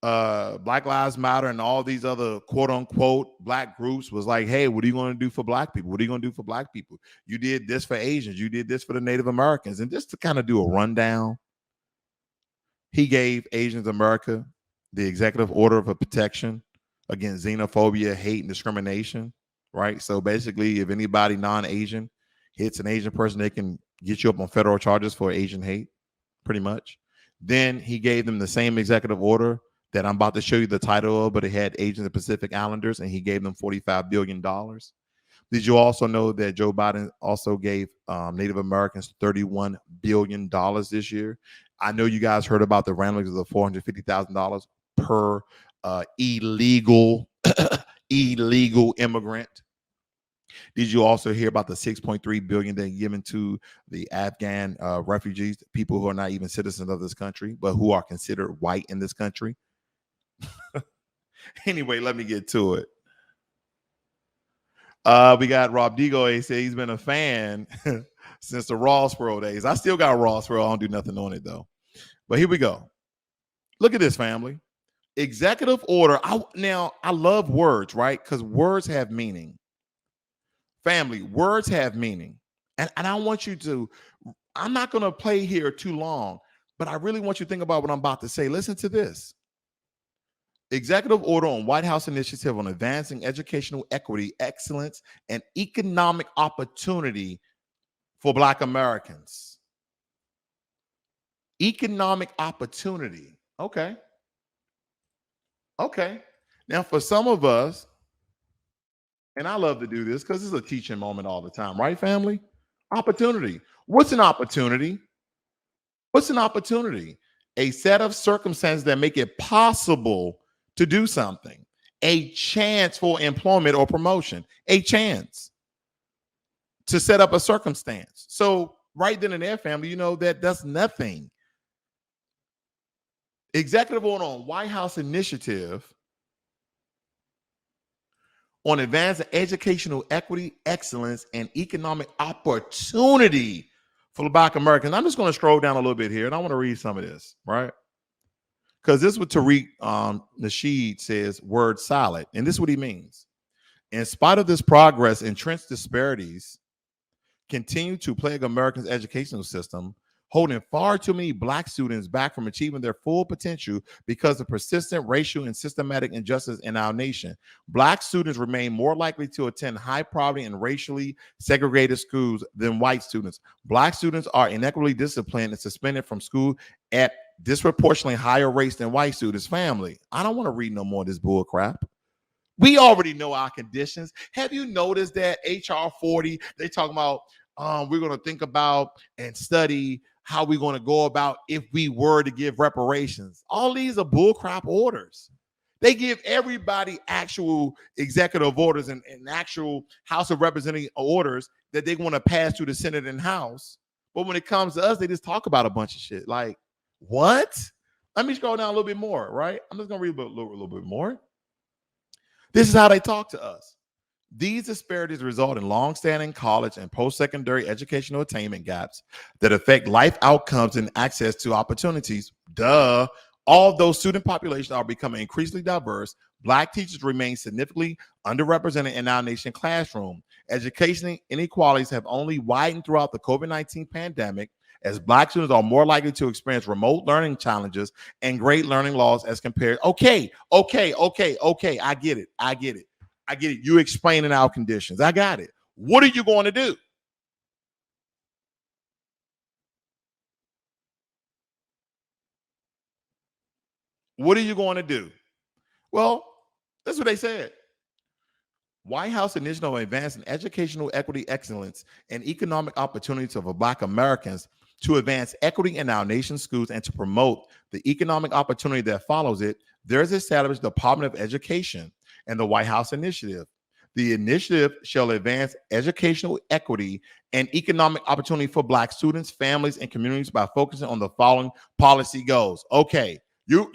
Black Lives Matter and all these other quote unquote black groups was like, hey, what are you going to do for black people? What are you going to do for black people? You did this for Asians. You did this for the Native Americans. And just to kind of do a rundown, he gave Asians America the executive order of protection against xenophobia, hate, and discrimination, right? So basically, if anybody non-Asian hits an Asian person, they can get you up on federal charges for Asian hate, pretty much. Then he gave them the same executive order that I'm about to show you the title of, but it had Asian and Pacific Islanders, and he gave them $45 billion. Did you also know that Joe Biden also gave Native Americans $31 billion this year? I know you guys heard about the ramblings of the $450,000 per illegal immigrant. Did you also hear about the $6.3 billion they given to the Afghan refugees, people who are not even citizens of this country, but who are considered white in this country? Anyway, let me get to it. We got Rob Digo. He said he's been a fan since the Ross Perot days. I still got Ross Perot. I don't do nothing on it though. But here we go. Look at this, family. Executive order. Now, I love words, right? Because words have meaning. Family, words have meaning. And I want you to, I'm not going to play here too long, but I really want you to think about what I'm about to say. Listen to this. Executive order on White House initiative on advancing educational equity, excellence, and economic opportunity for Black Americans. Economic opportunity. Okay. Okay. Now, for some of us, and I love to do this because it's a teaching moment all the time, right, family? Opportunity. What's an opportunity? What's an opportunity? A set of circumstances that make it possible to do something. A chance for employment or promotion. A chance to set up a circumstance. So right then and there, family, you know that that's nothing. Executive order on White House initiative on advancing educational equity, excellence, and economic opportunity for the Black Americans. I'm just going to scroll down a little bit here, and I want to read some of this, right? Because this is what Tariq Nasheed says, word solid. And this is what he means. In spite of this progress, entrenched disparities continue to plague America's educational system, holding far too many Black students back from achieving their full potential because of persistent racial and systematic injustice in our nation. Black students remain more likely to attend high poverty and racially segregated schools than white students. Black students are inequitably disciplined and suspended from school at disproportionately higher rates than white students. Family, I don't want to read no more of this bull crap. We already know our conditions. Have you noticed that HR 40, they talking about we're going to think about and study how we're going to go about if we were to give reparations. All these are bullcrap orders. They give everybody actual executive orders and actual House of Representatives orders that they want to pass through the Senate and House. But when it comes to us, they just talk about a bunch of shit. Like, what? Let me scroll down a little bit more, right? I'm just going to read a little bit more. This is how they talk to us. These disparities result in long-standing college and post-secondary educational attainment gaps that affect life outcomes and access to opportunities. Duh. Although student populations are becoming increasingly diverse, Black teachers remain significantly underrepresented in our nation's classroom. Education inequalities have only widened throughout the COVID-19 pandemic, as Black students are more likely to experience remote learning challenges and great learning loss as compared. Okay. I get it. You explaining our conditions. I got it. What are you going to do? What are you going to do? Well, that's what they said. White House initiative of advancing educational equity, excellence, and economic opportunities of Black Americans to advance equity in our nation's schools and to promote the economic opportunity that follows it. There's established the Department of Education and the White House Initiative. The initiative shall advance educational equity and economic opportunity for Black students, families, and communities by focusing on the following policy goals. Okay, you're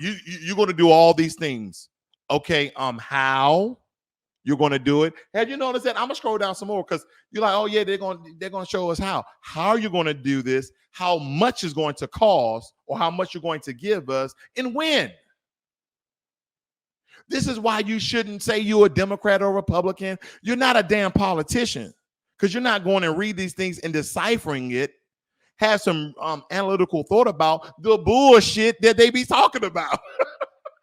going to do all these things. Okay, how you're going to do it? Have you noticed that? I'm gonna scroll down some more because you're like, oh yeah, they're going to show us how. How are you going to do this? How much is going to cost, or how much you're going to give us, and when? This is why you shouldn't say you're a Democrat or Republican. You're not a damn politician, because you're not going to read these things and deciphering it, have some analytical thought about the bullshit that they be talking about.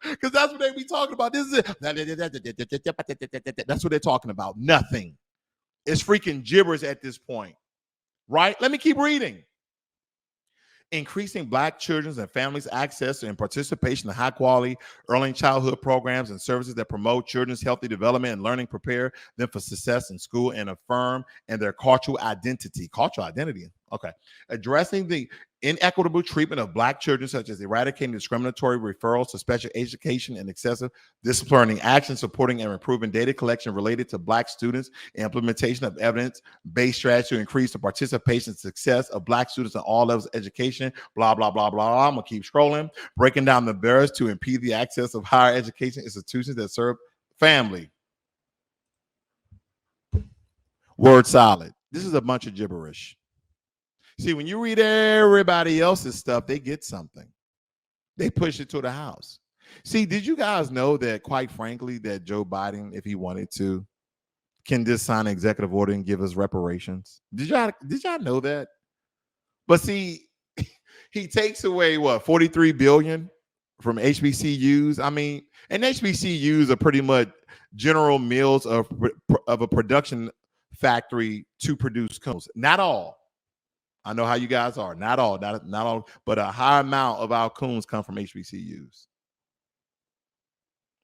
Because that's what they be talking about. This is it. That's what they're talking about. Nothing. It's freaking gibberish at this point, right? Let me keep reading. Increasing Black children's and families' access and participation in high-quality early childhood programs and services that promote children's healthy development and learning, prepare them for success in school, and affirm in their cultural identity. Cultural identity. Okay. Addressing the inequitable treatment of Black children, such as eradicating discriminatory referrals to special education and excessive disciplining action, supporting and improving data collection related to Black students, and implementation of evidence-based strategies to increase the participation and success of Black students in all levels of education, blah, blah, blah, blah. I'm going to keep scrolling. Breaking down the barriers to impede the access of higher education institutions that serve family. Word solid. This is a bunch of gibberish. See, when you read everybody else's stuff, they get something. They push it to the House. See, did you guys know that, quite frankly, that Joe Biden, if he wanted to, can just sign an executive order and give us reparations? Did y'all know that? But see, he takes away what, $43 billion from HBCUs. I mean, and HBCUs are pretty much General Mills of a production factory to produce cones. Not all. I know how you guys are. Not all, but a high amount of our coons come from HBCUs.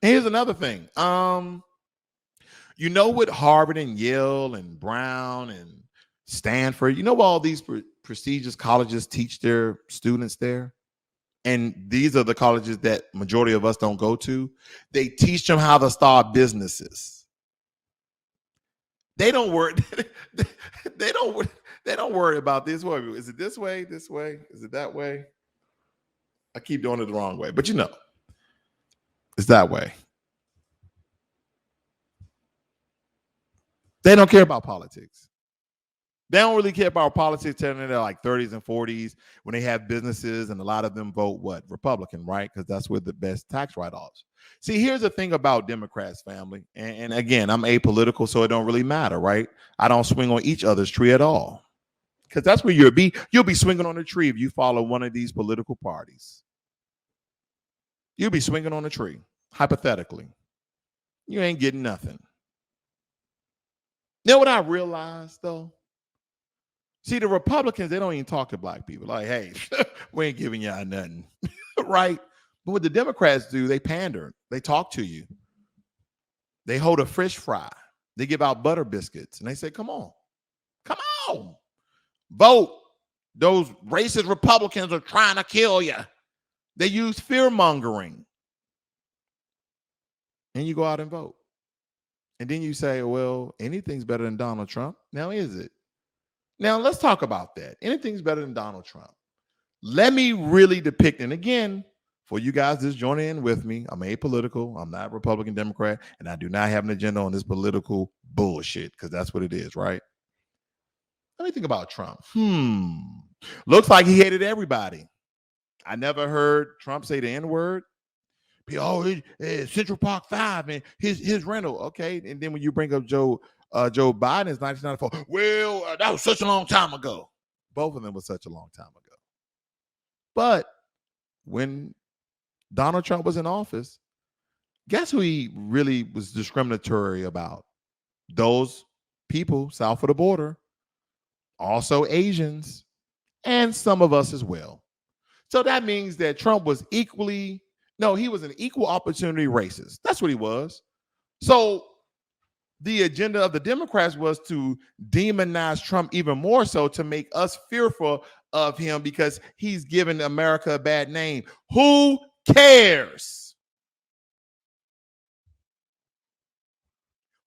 Here's another thing. You know what Harvard and Yale and Brown and Stanford, you know all these prestigious colleges teach their students there? And these are the colleges that majority of us don't go to. They teach them how to start businesses. They don't worry. They don't worry about this way. Is it this way? This way? Is it that way? I keep doing it the wrong way, but you know, it's that way. They don't care about politics. They don't really care about politics in their like 30s and 40s when they have businesses, and a lot of them vote what? Republican, right? Because that's where the best tax write-offs. See, here's the thing about Democrats, family. And again, I'm apolitical, so it don't really matter, right? I don't swing on each other's tree at all. Because that's where you'll be swinging on a tree if you follow one of these political parties. You'll be swinging on a tree, hypothetically. You ain't getting nothing. You know what I realized though? See, the Republicans, they don't even talk to black people. Like, hey, we ain't giving y'all nothing. Right? But what the Democrats do, they pander. They talk to you. They hold a fish fry. They give out butter biscuits. And they say, come on. Come on. Vote. Those racist Republicans are trying to kill you. They use fear mongering. And you go out and vote. And then you say, well, anything's better than Donald Trump. Now, is it? Now, let's talk about that. Anything's better than Donald Trump. Let me really depict, and again, for you guys just joining in with me, I'm apolitical. I'm not Republican, Democrat, and I do not have an agenda on this political bullshit because that's what it is, right? Let me think about Trump. Looks like he hated everybody. I never heard Trump say the N-word. Central Park 5 and his rental. Okay. And then when you bring up Joe Biden's 1994, well, that was such a long time ago. Both of them was such a long time ago. But when Donald Trump was in office, guess who he really was discriminatory about? Those people south of the border, also Asians, and some of us as well. So that means that Trump was he was an equal opportunity racist. That's what he was. So the agenda of the Democrats was to demonize Trump even more so to make us fearful of him because he's given America a bad name. Who cares?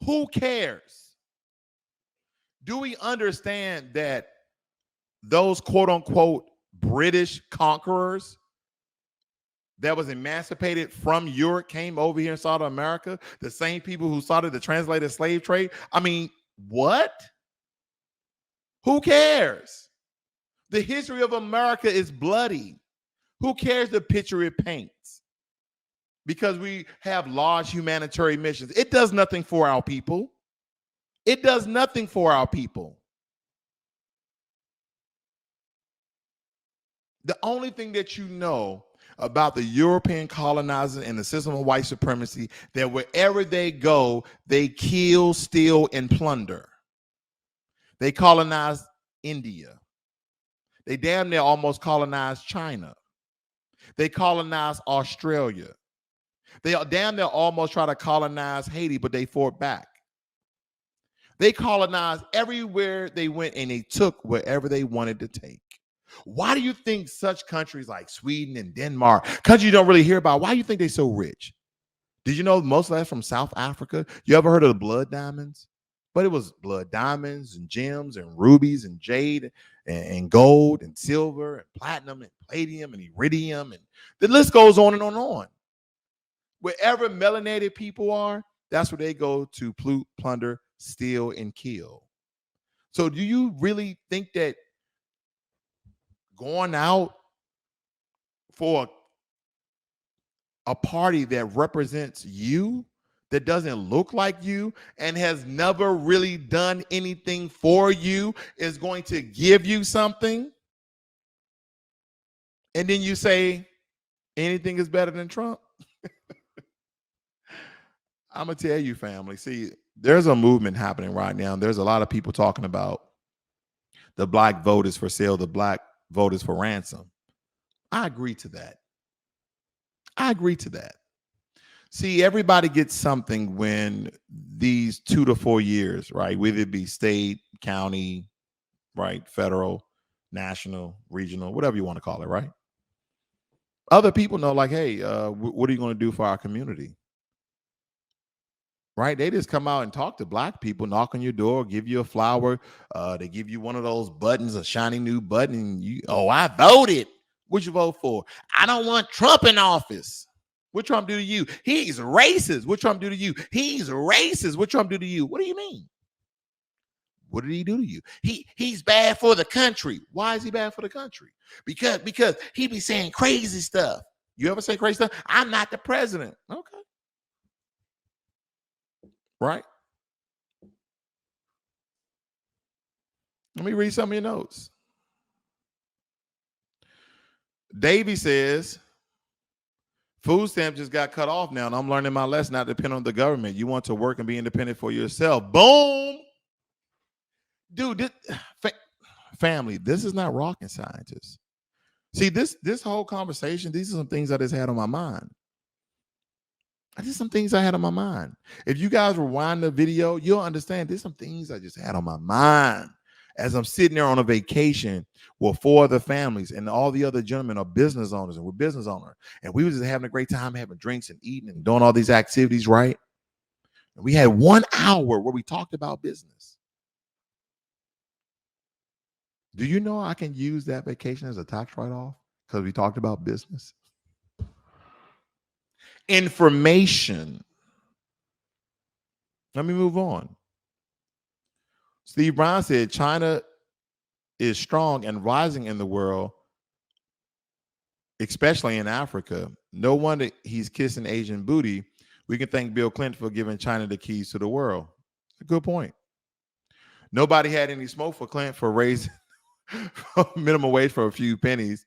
Who cares? Do we understand that those quote unquote British conquerors that was emancipated from Europe came over here and started America? The same people who started the translated slave trade? I mean, what? Who cares? The history of America is bloody. Who cares the picture it paints? Because we have large humanitarian missions. It does nothing for our people. It does nothing for our people. The only thing that you know about the European colonizers and the system of white supremacy, that wherever they go, they kill, steal, and plunder. They colonized India. They damn near almost colonized China. They colonized Australia. They damn near almost try to colonize Haiti, but they fought back. They colonized everywhere they went, and they took wherever they wanted to take. Why do you think such countries like Sweden and Denmark, countries you don't really hear about, why do you think they're so rich? Did you know most of that's from South Africa? You ever heard of the blood diamonds? But it was blood diamonds and gems and rubies and jade and gold and silver and platinum and palladium and iridium. And the list goes on and on and on. Wherever melanated people are, that's where they go to plunder, steal, and kill. So do you really think that going out for a party that represents you, that doesn't look like you and has never really done anything for you, is going to give you something? And then you say anything is better than Trump? I'm going to tell you, family. See, there's a movement happening right now. There's a lot of people talking about the black vote is for sale, the black vote is for ransom. I agree to that. I agree to that. See, everybody gets something when these 2 to 4 years, right? Whether it be state, county, right? Federal, national, regional, whatever you want to call it, right? Other people know, like, hey, what are you going to do for our community? Right? They just come out and talk to black people, knock on your door, give you a flower. They give you one of those buttons, a shiny new button. I voted. What'd you vote for? I don't want Trump in office. What Trump do to you? He's racist. What Trump do to you? He's racist. What Trump do to you? What do you mean? What did he do to you? He's bad for the country. Why is he bad for the country? Because he be saying crazy stuff. You ever say crazy stuff? I'm not the president. Okay. Right? Let me read some of your notes. Davey says, food stamp just got cut off now, and I'm learning my lesson not to depend on the government. You want to work and be independent for yourself. Boom. Dude, family, this is not rocket scientists. See, this whole conversation, these are some things I just had on my mind. If you guys rewind the video, you'll understand there's some things I just had on my mind as I'm sitting there on a vacation with 4 other families, and all the other gentlemen are business owners, and we're business owners. And we were just having a great time having drinks and eating and doing all these activities, right? And we had 1 hour where we talked about business. Do you know I can use that vacation as a tax write-off because we talked about business? Information. Let me move on. Steve Brown said China is strong and rising in the world, especially in Africa. No wonder he's kissing Asian booty. We can thank Bill Clinton for giving China the keys to the world. A good point. Nobody had any smoke for Clinton for raising minimum wage for a few pennies.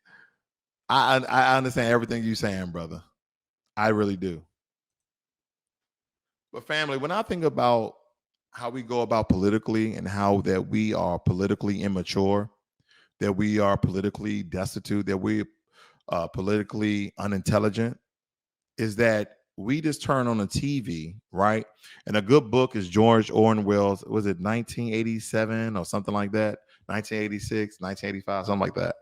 I understand everything you're saying, brother. I really do. But family, when I think about how we go about politically and how that we are politically immature, that we are politically destitute, that we politically unintelligent, is that we just turn on the TV, right? And a good book is George Orwell's, was it 1987 or something like that? 1986, 1985, something like that.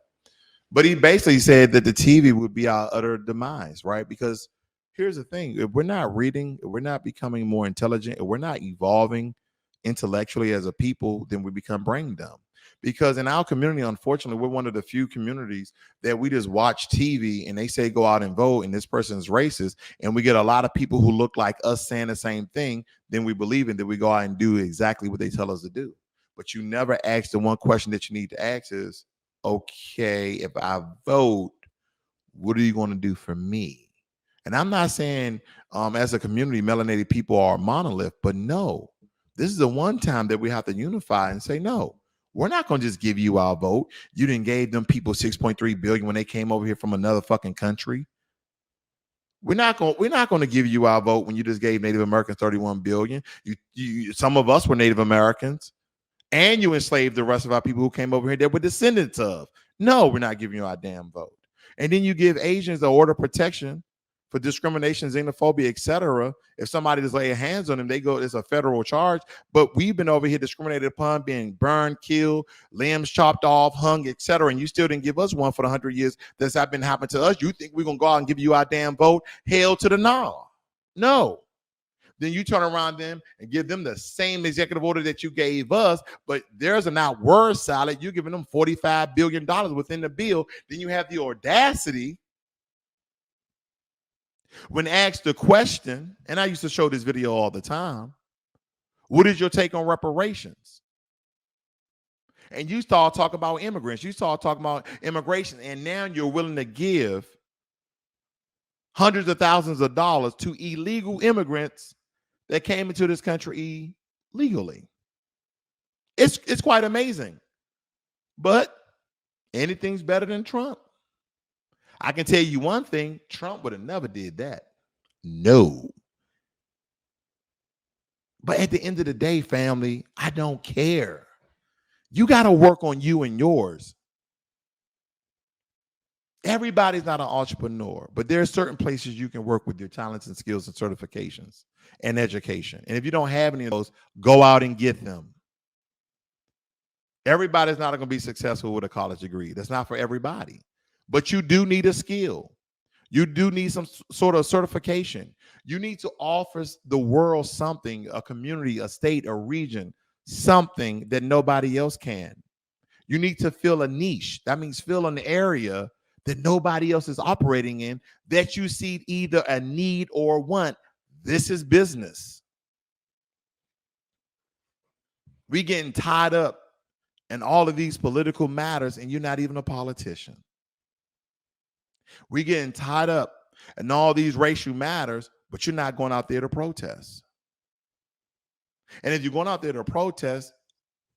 But he basically said that the TV would be our utter demise, right? Because here's the thing: if we're not reading, if we're not becoming more intelligent, if we're not evolving intellectually as a people, then we become brain dumb. Because in our community, unfortunately, we're one of the few communities that we just watch TV and they say go out and vote and this person's racist, and we get a lot of people who look like us saying the same thing, then we believe in that we go out and do exactly what they tell us to do. But you never ask the one question that you need to ask is, okay, if I vote, what are you going to do for me? And I'm not saying as a community, melanated people are a monolith, but no, this is the one time that we have to unify and say, no, we're not going to just give you our vote. You didn't gave them people 6.3 billion when they came over here from another fucking country. We're not going to give you our vote when you just gave Native Americans 31 billion. Some of us were Native Americans, and you enslaved the rest of our people who came over here that were descendants of. No, we're not giving you our damn vote. And then you give Asians the order of protection for discrimination, xenophobia, etc. If somebody just lay hands on them, it's a federal charge. But we've been over here discriminated upon, being burned, killed, limbs chopped off, hung, etc. And you still didn't give us one for the 100 years that's been happening to us. You think we're gonna go out and give you our damn vote? Hell to the no. No. Then you turn around them and give them the same executive order that you gave us, but there's a not word salad. You're giving them $45 billion within the bill. Then you have the audacity when asked the question, and I used to show this video all the time, what is your take on reparations? And you start talking about immigrants. You start talking about immigration, and now you're willing to give hundreds of thousands of dollars to illegal immigrants that came into this country legally. It's quite amazing. But anything's better than Trump. I can tell you one thing, Trump would have never did that. No. But at the end of the day, family, I don't care. You got to work on you and yours. Everybody's not an entrepreneur, but there are certain places you can work with your talents and skills and certifications and education. And if you don't have any of those, go out and get them. Everybody's not going to be successful with a college degree. That's not for everybody. But you do need a skill. You do need some sort of certification. You need to offer the world something, a community, a state, a region, something that nobody else can. You need to fill a niche. That means fill an area that nobody else is operating in, that you see either a need or want. This is business. We getting tied up in all of these political matters, and you're not even a politician. We getting tied up in all these racial matters, but you're not going out there to protest. And if you're going out there to protest,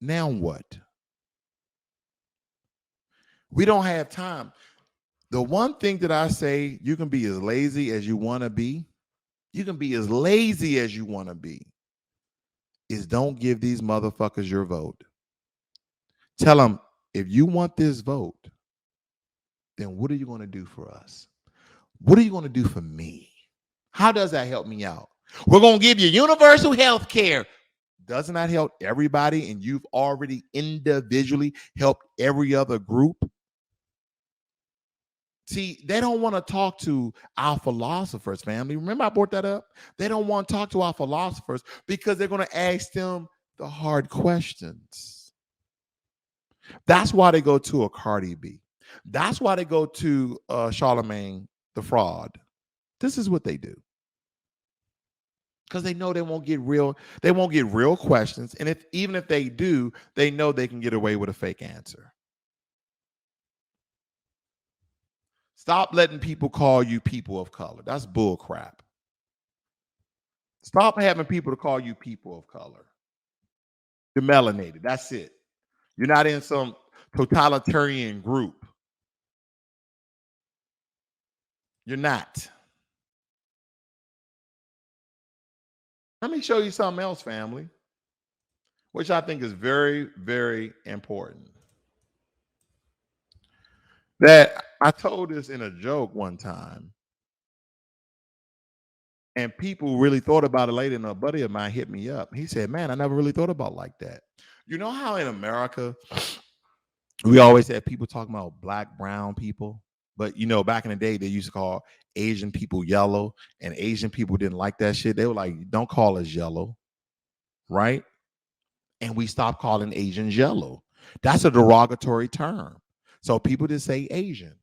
now what? We don't have time. The one thing that I say, you can be as lazy as you want to be. You can be as lazy as you want to be. Is don't give these motherfuckers your vote. Tell them, if you want this vote, then what are you going to do for us? What are you going to do for me? How does that help me out? We're going to give you universal health care. Doesn't that help everybody? And you've already individually helped every other group. See, they don't want to talk to our philosophers, family. Remember, I brought that up? They don't want to talk to our philosophers because they're going to ask them the hard questions. That's why they go to a Cardi B. That's why they go to Charlemagne the fraud. This is what they do. Because they know they won't get real questions. And even if they do, they know they can get away with a fake answer. Stop letting people call you people of color. That's bull crap. Stop having people to call you people of color. You're melanated. That's it. You're not in some totalitarian group. You're not. Let me show you something else, family, which I think is very, very important. That I told this in a joke one time, and people really thought about it later, and a buddy of mine hit me up. He said, man, I never really thought about it like that. You know how in America, we always had people talking about black, brown people, but back in the day, they used to call Asian people yellow, and Asian people didn't like that shit. They were like, don't call us yellow, right? And we stopped calling Asians yellow. That's a derogatory term. So people just say Asian.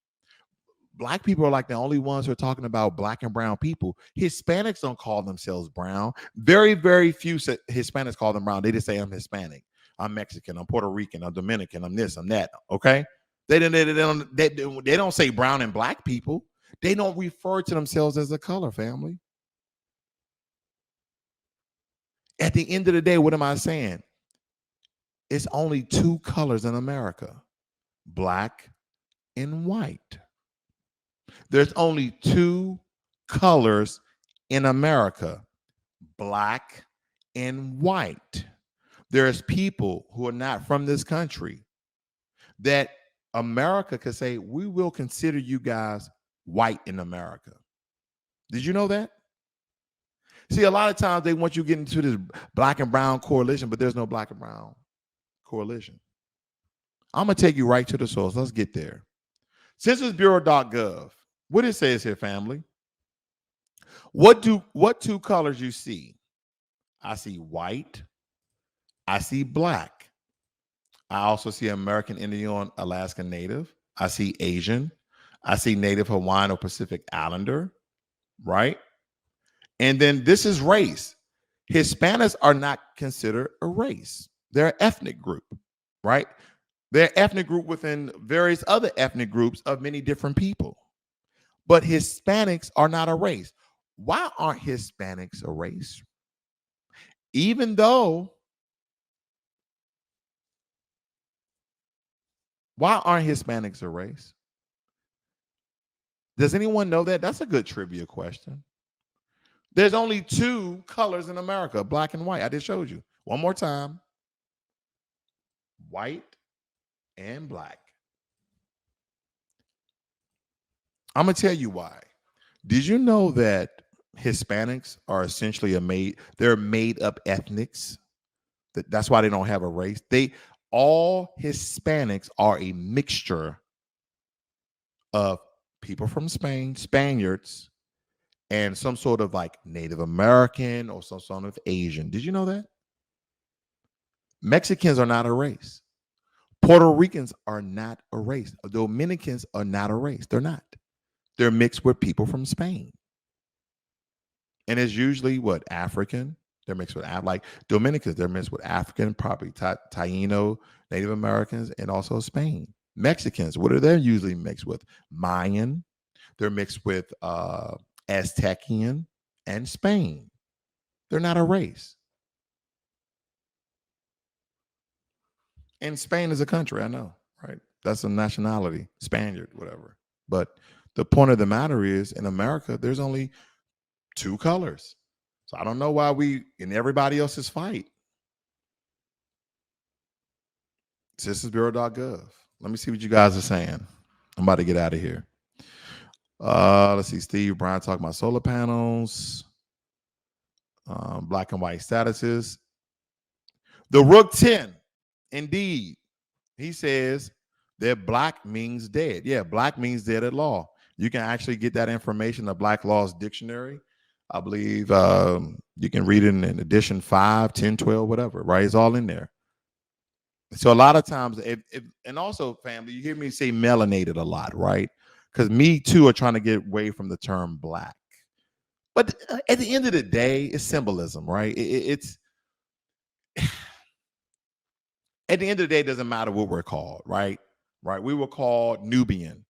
Black people are like the only ones who are talking about black and brown people. Hispanics don't call themselves brown. Very, very few Hispanics call them brown. They just say, I'm Hispanic, I'm Mexican, I'm Puerto Rican, I'm Dominican, I'm this, I'm that. Okay. They don't say brown and black people. They don't refer to themselves as a color, family. At the end of the day, what am I saying? It's only two colors in America, black and white. There's only two colors in America, black and white. There's people who are not from this country that America could say, we will consider you guys white in America. Did you know that? See, a lot of times they want you to get into this black and brown coalition, but there's no black and brown coalition. I'm going to take you right to the source. Let's get there. Censusbureau.gov. What it says here, family. What two colors you see? I see white. I see black. I also see American Indian, Alaska Native. I see Asian. I see Native Hawaiian or Pacific Islander, right? And then this is race. Hispanics are not considered a race. They're an ethnic group, right? They're an ethnic group within various other ethnic groups of many different people. But Hispanics are not a race. Why aren't Hispanics a race? Even though, why aren't Hispanics a race? Does anyone know that? That's a good trivia question. There's only two colors in America, black and white. I just showed you. One more time. White and black. I'm going to tell you why. Did you know that Hispanics are essentially they're made up ethnics? That's why they don't have a race. All Hispanics are a mixture of people from Spain, Spaniards, and some sort of like Native American or some sort of Asian. Did you know that? Mexicans are not a race. Puerto Ricans are not a race. Dominicans are not a race. They're not. They're mixed with people from Spain. And it's usually what? African. They're mixed with like Dominicans. They're mixed with African, probably Taino, Native Americans, and also Spain. Mexicans, what are they usually mixed with? Mayan. They're mixed with Aztecian and Spain. They're not a race. And Spain is a country, I know, right? That's a nationality, Spaniard, whatever. But the point of the matter is, in America, there's only two colors. So I don't know why we in everybody else's fight. Censusbureau.gov. Let me see what you guys are saying. I'm about to get out of here. Let's see. Steve Bryan talking about solar panels, black and white statuses. The Rook 10, indeed. He says that black means dead. Yeah, black means dead at law. You can actually get that information in the Black Laws Dictionary. I believe you can read it in edition 5, 10, 12, whatever, right? It's all in there. So a lot of times, and also, family, you hear me say melanated a lot, right? Because me too are trying to get away from the term black. But at the end of the day, it's symbolism, right? It's at the end of the day, it doesn't matter what we're called, right? Right? We were called Nubian,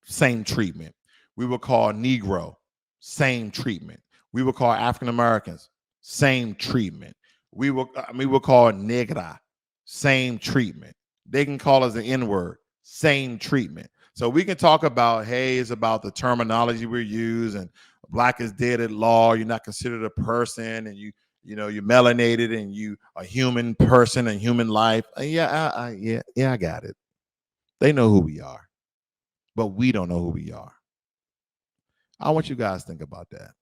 same treatment. We were called Negro, same treatment. We were called African Americans, same treatment. We were called Negra, same treatment. They can call us an N-word, same treatment. So we can talk about, hey, it's about the terminology we use, and black is dead at law. You're not considered a person, and you're melanated, and you a human person and human life. I got it. They know who we are, but we don't know who we are. I want you guys to think about that.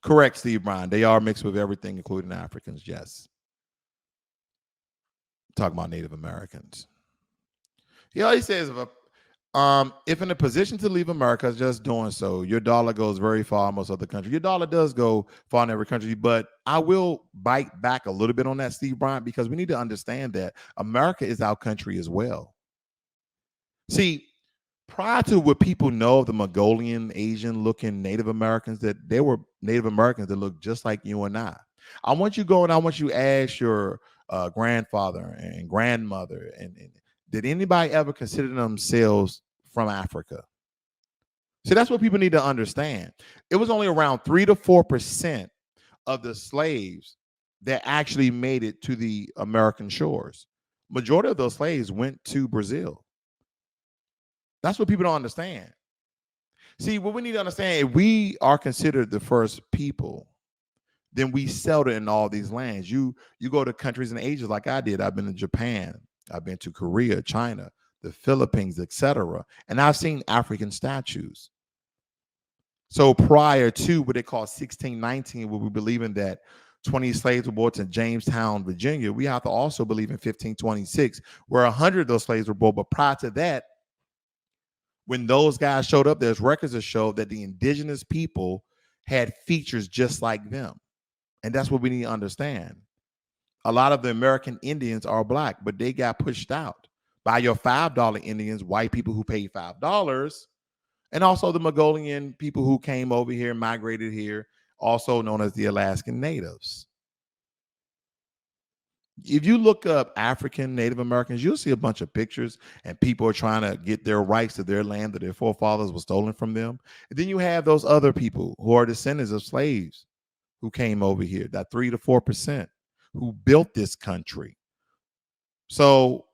Correct, Steve Bryan. They are mixed with everything, including Africans. Yes. Talking about Native Americans. He always says, if in a position to leave America, just doing so, your dollar goes very far in most other countries. Your dollar does go far in every country, but I will bite back a little bit on that, Steve Bryant, because we need to understand that America is our country as well. See, prior to what people know of the Mongolian, Asian looking Native Americans, that they were Native Americans that look just like you and I. I want you to go and I want you to ask your grandfather and grandmother, and did anybody ever consider themselves from Africa? See, that's what people need to understand. It was only around 3 to 4% of the slaves that actually made it to the American shores. Majority of those slaves went to Brazil. That's what people don't understand. See, what we need to understand, if we are considered the first people, then we settled in all these lands. You go to countries in Asia like I did. I've been to Japan, I've been to Korea, China, the Philippines, etc. And I've seen African statues. So prior to what they call 1619, where we believe in that 20 slaves were brought to Jamestown, Virginia, we have to also believe in 1526, where 100 of those slaves were brought. But prior to that, when those guys showed up, there's records that show that the indigenous people had features just like them. And that's what we need to understand. A lot of the American Indians are black, but they got pushed out by your $5 Indians, white people who paid $5, and also the Mongolian people who came over here, migrated here, also known as the Alaskan Natives. If you look up African Native Americans, you'll see a bunch of pictures, and people are trying to get their rights to their land that their forefathers were stolen from them. And then you have those other people who are descendants of slaves who came over here, that 3 to 4% who built this country. So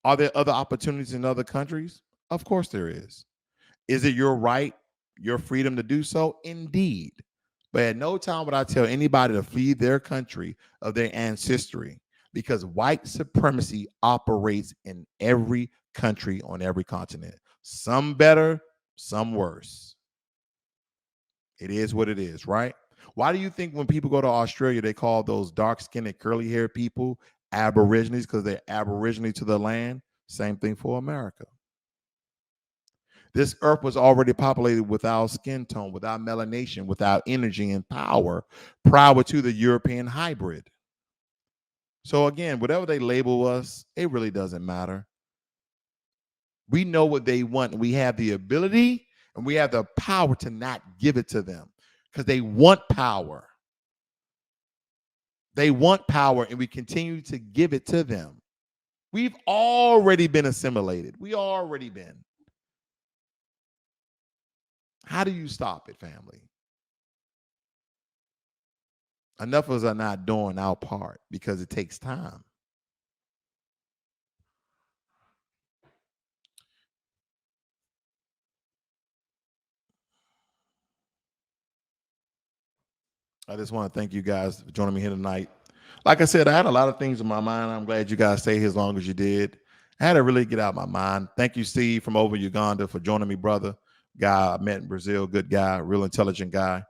are there other opportunities in other countries? Of course there is. Is it your right, your freedom to do so? Indeed. But at no time would I tell anybody to flee their country of their ancestry, because white supremacy operates in every country on every continent. Some better, some worse. It is what it is, right? Why do you think when people go to Australia, they call those dark-skinned, curly-haired people Aborigines? Because they're Aborigine to the land. Same thing for America. This earth was already populated without skin tone, without melanation, without energy and power prior to the European hybrid. So again, whatever they label us, it really doesn't matter. We know what they want, and we have the ability and we have the power to not give it to them, because they want power. They want power, and we continue to give it to them. We've already been assimilated. We already been. How do you stop it, family? Enough of us are not doing our part because it takes time. I just want to thank you guys for joining me here tonight. Like I said, I had a lot of things in my mind. I'm glad you guys stayed here as long as you did. I had to really get out of my mind. Thank you, Steve, from over Uganda, for joining me, brother. Guy I met in Brazil, good guy, real intelligent guy.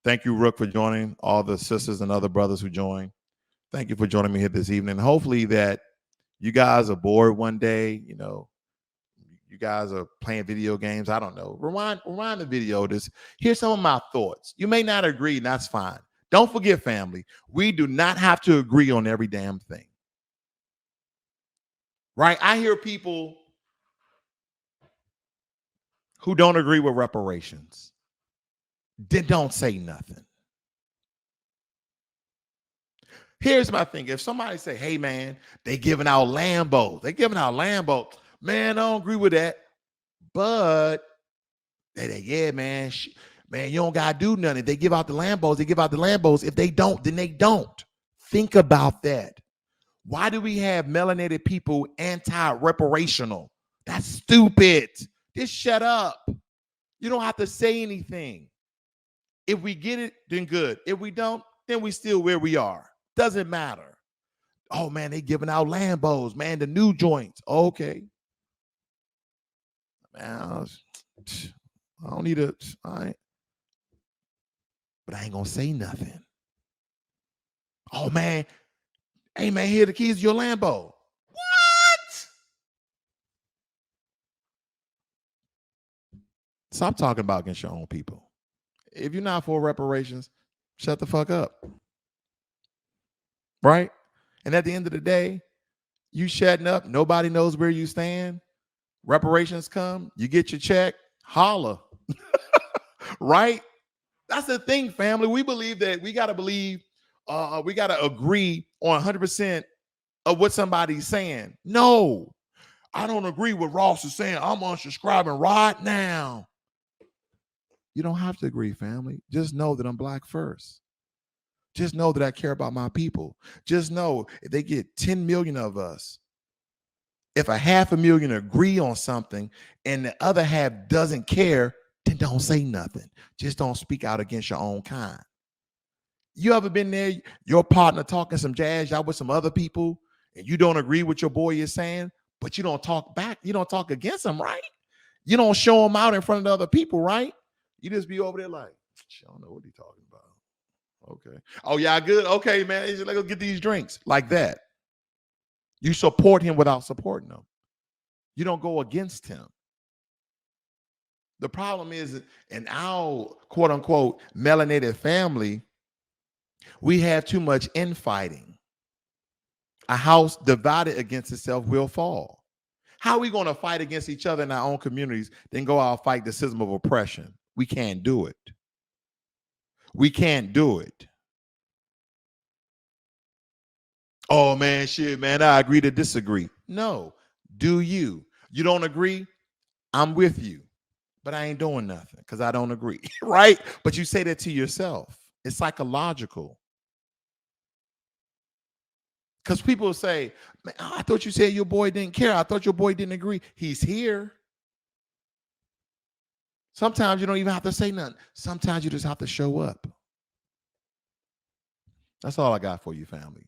Thank you, Rook, for joining. All the sisters and other brothers who joined. Thank you for joining me here this evening. Hopefully that you guys are bored one day. You know, you guys are playing video games. I don't know. Rewind the video. Here's some of my thoughts. You may not agree, and that's fine. Don't forget, family, we do not have to agree on every damn thing. Right? I hear people who don't agree with reparations. Then don't say nothing. Here's my thing. If somebody say, hey, man, they giving out Lambos. Man, I don't agree with that. But yeah, man, you don't got to do nothing. If they give out the Lambos, they give out the Lambos. If they don't, then they don't. Think about that. Why do we have melanated people anti-reparational? That's stupid. Just shut up. You don't have to say anything. If we get it, then good. If we don't, then we still where we are. Doesn't matter. Oh, man, they giving out Lambos, man, the new joints. Okay. Man, I don't need a, all right. But I ain't going to say nothing. Oh, man. Hey, man, here are the keys to your Lambo. What? Stop talking about against your own people. If you're not for reparations, shut the fuck up. Right? And at the end of the day, you shutting up, nobody knows where you stand. Reparations come, you get your check, holla. Right? That's the thing, family. We believe that we got to we got to agree on 100% of what somebody's saying. No, I don't agree with Ross is saying. I'm unsubscribing right now. You don't have to agree, family. Just know that I'm Black first. Just know that I care about my people. Just know if they get 10 million of us, if 500,000 agree on something and the other half doesn't care, then don't say nothing. Just don't speak out against your own kind. You ever been there, your partner talking some jazz, y'all with some other people, and you don't agree with your boy is saying, but you don't talk back. You don't talk against him, right? You don't show him out in front of the other people, right? You just be over there like, I don't know what he's talking about. Okay. Oh, yeah, good. Okay, man. Let's go get these drinks. Like that. You support him without supporting him. You don't go against him. The problem is in our quote unquote melanated family, we have too much infighting. A house divided against itself will fall. How are we going to fight against each other in our own communities, then go out and fight the system of oppression? We can't do it. We can't do it. Oh, man, shit, man, I agree to disagree. No, do you? You don't agree? I'm with you, but I ain't doing nothing because I don't agree, right? But you say that to yourself. It's psychological. Because people say, man, I thought you said your boy didn't care. I thought your boy didn't agree. He's here. Sometimes you don't even have to say nothing. Sometimes you just have to show up. That's all I got for you, family.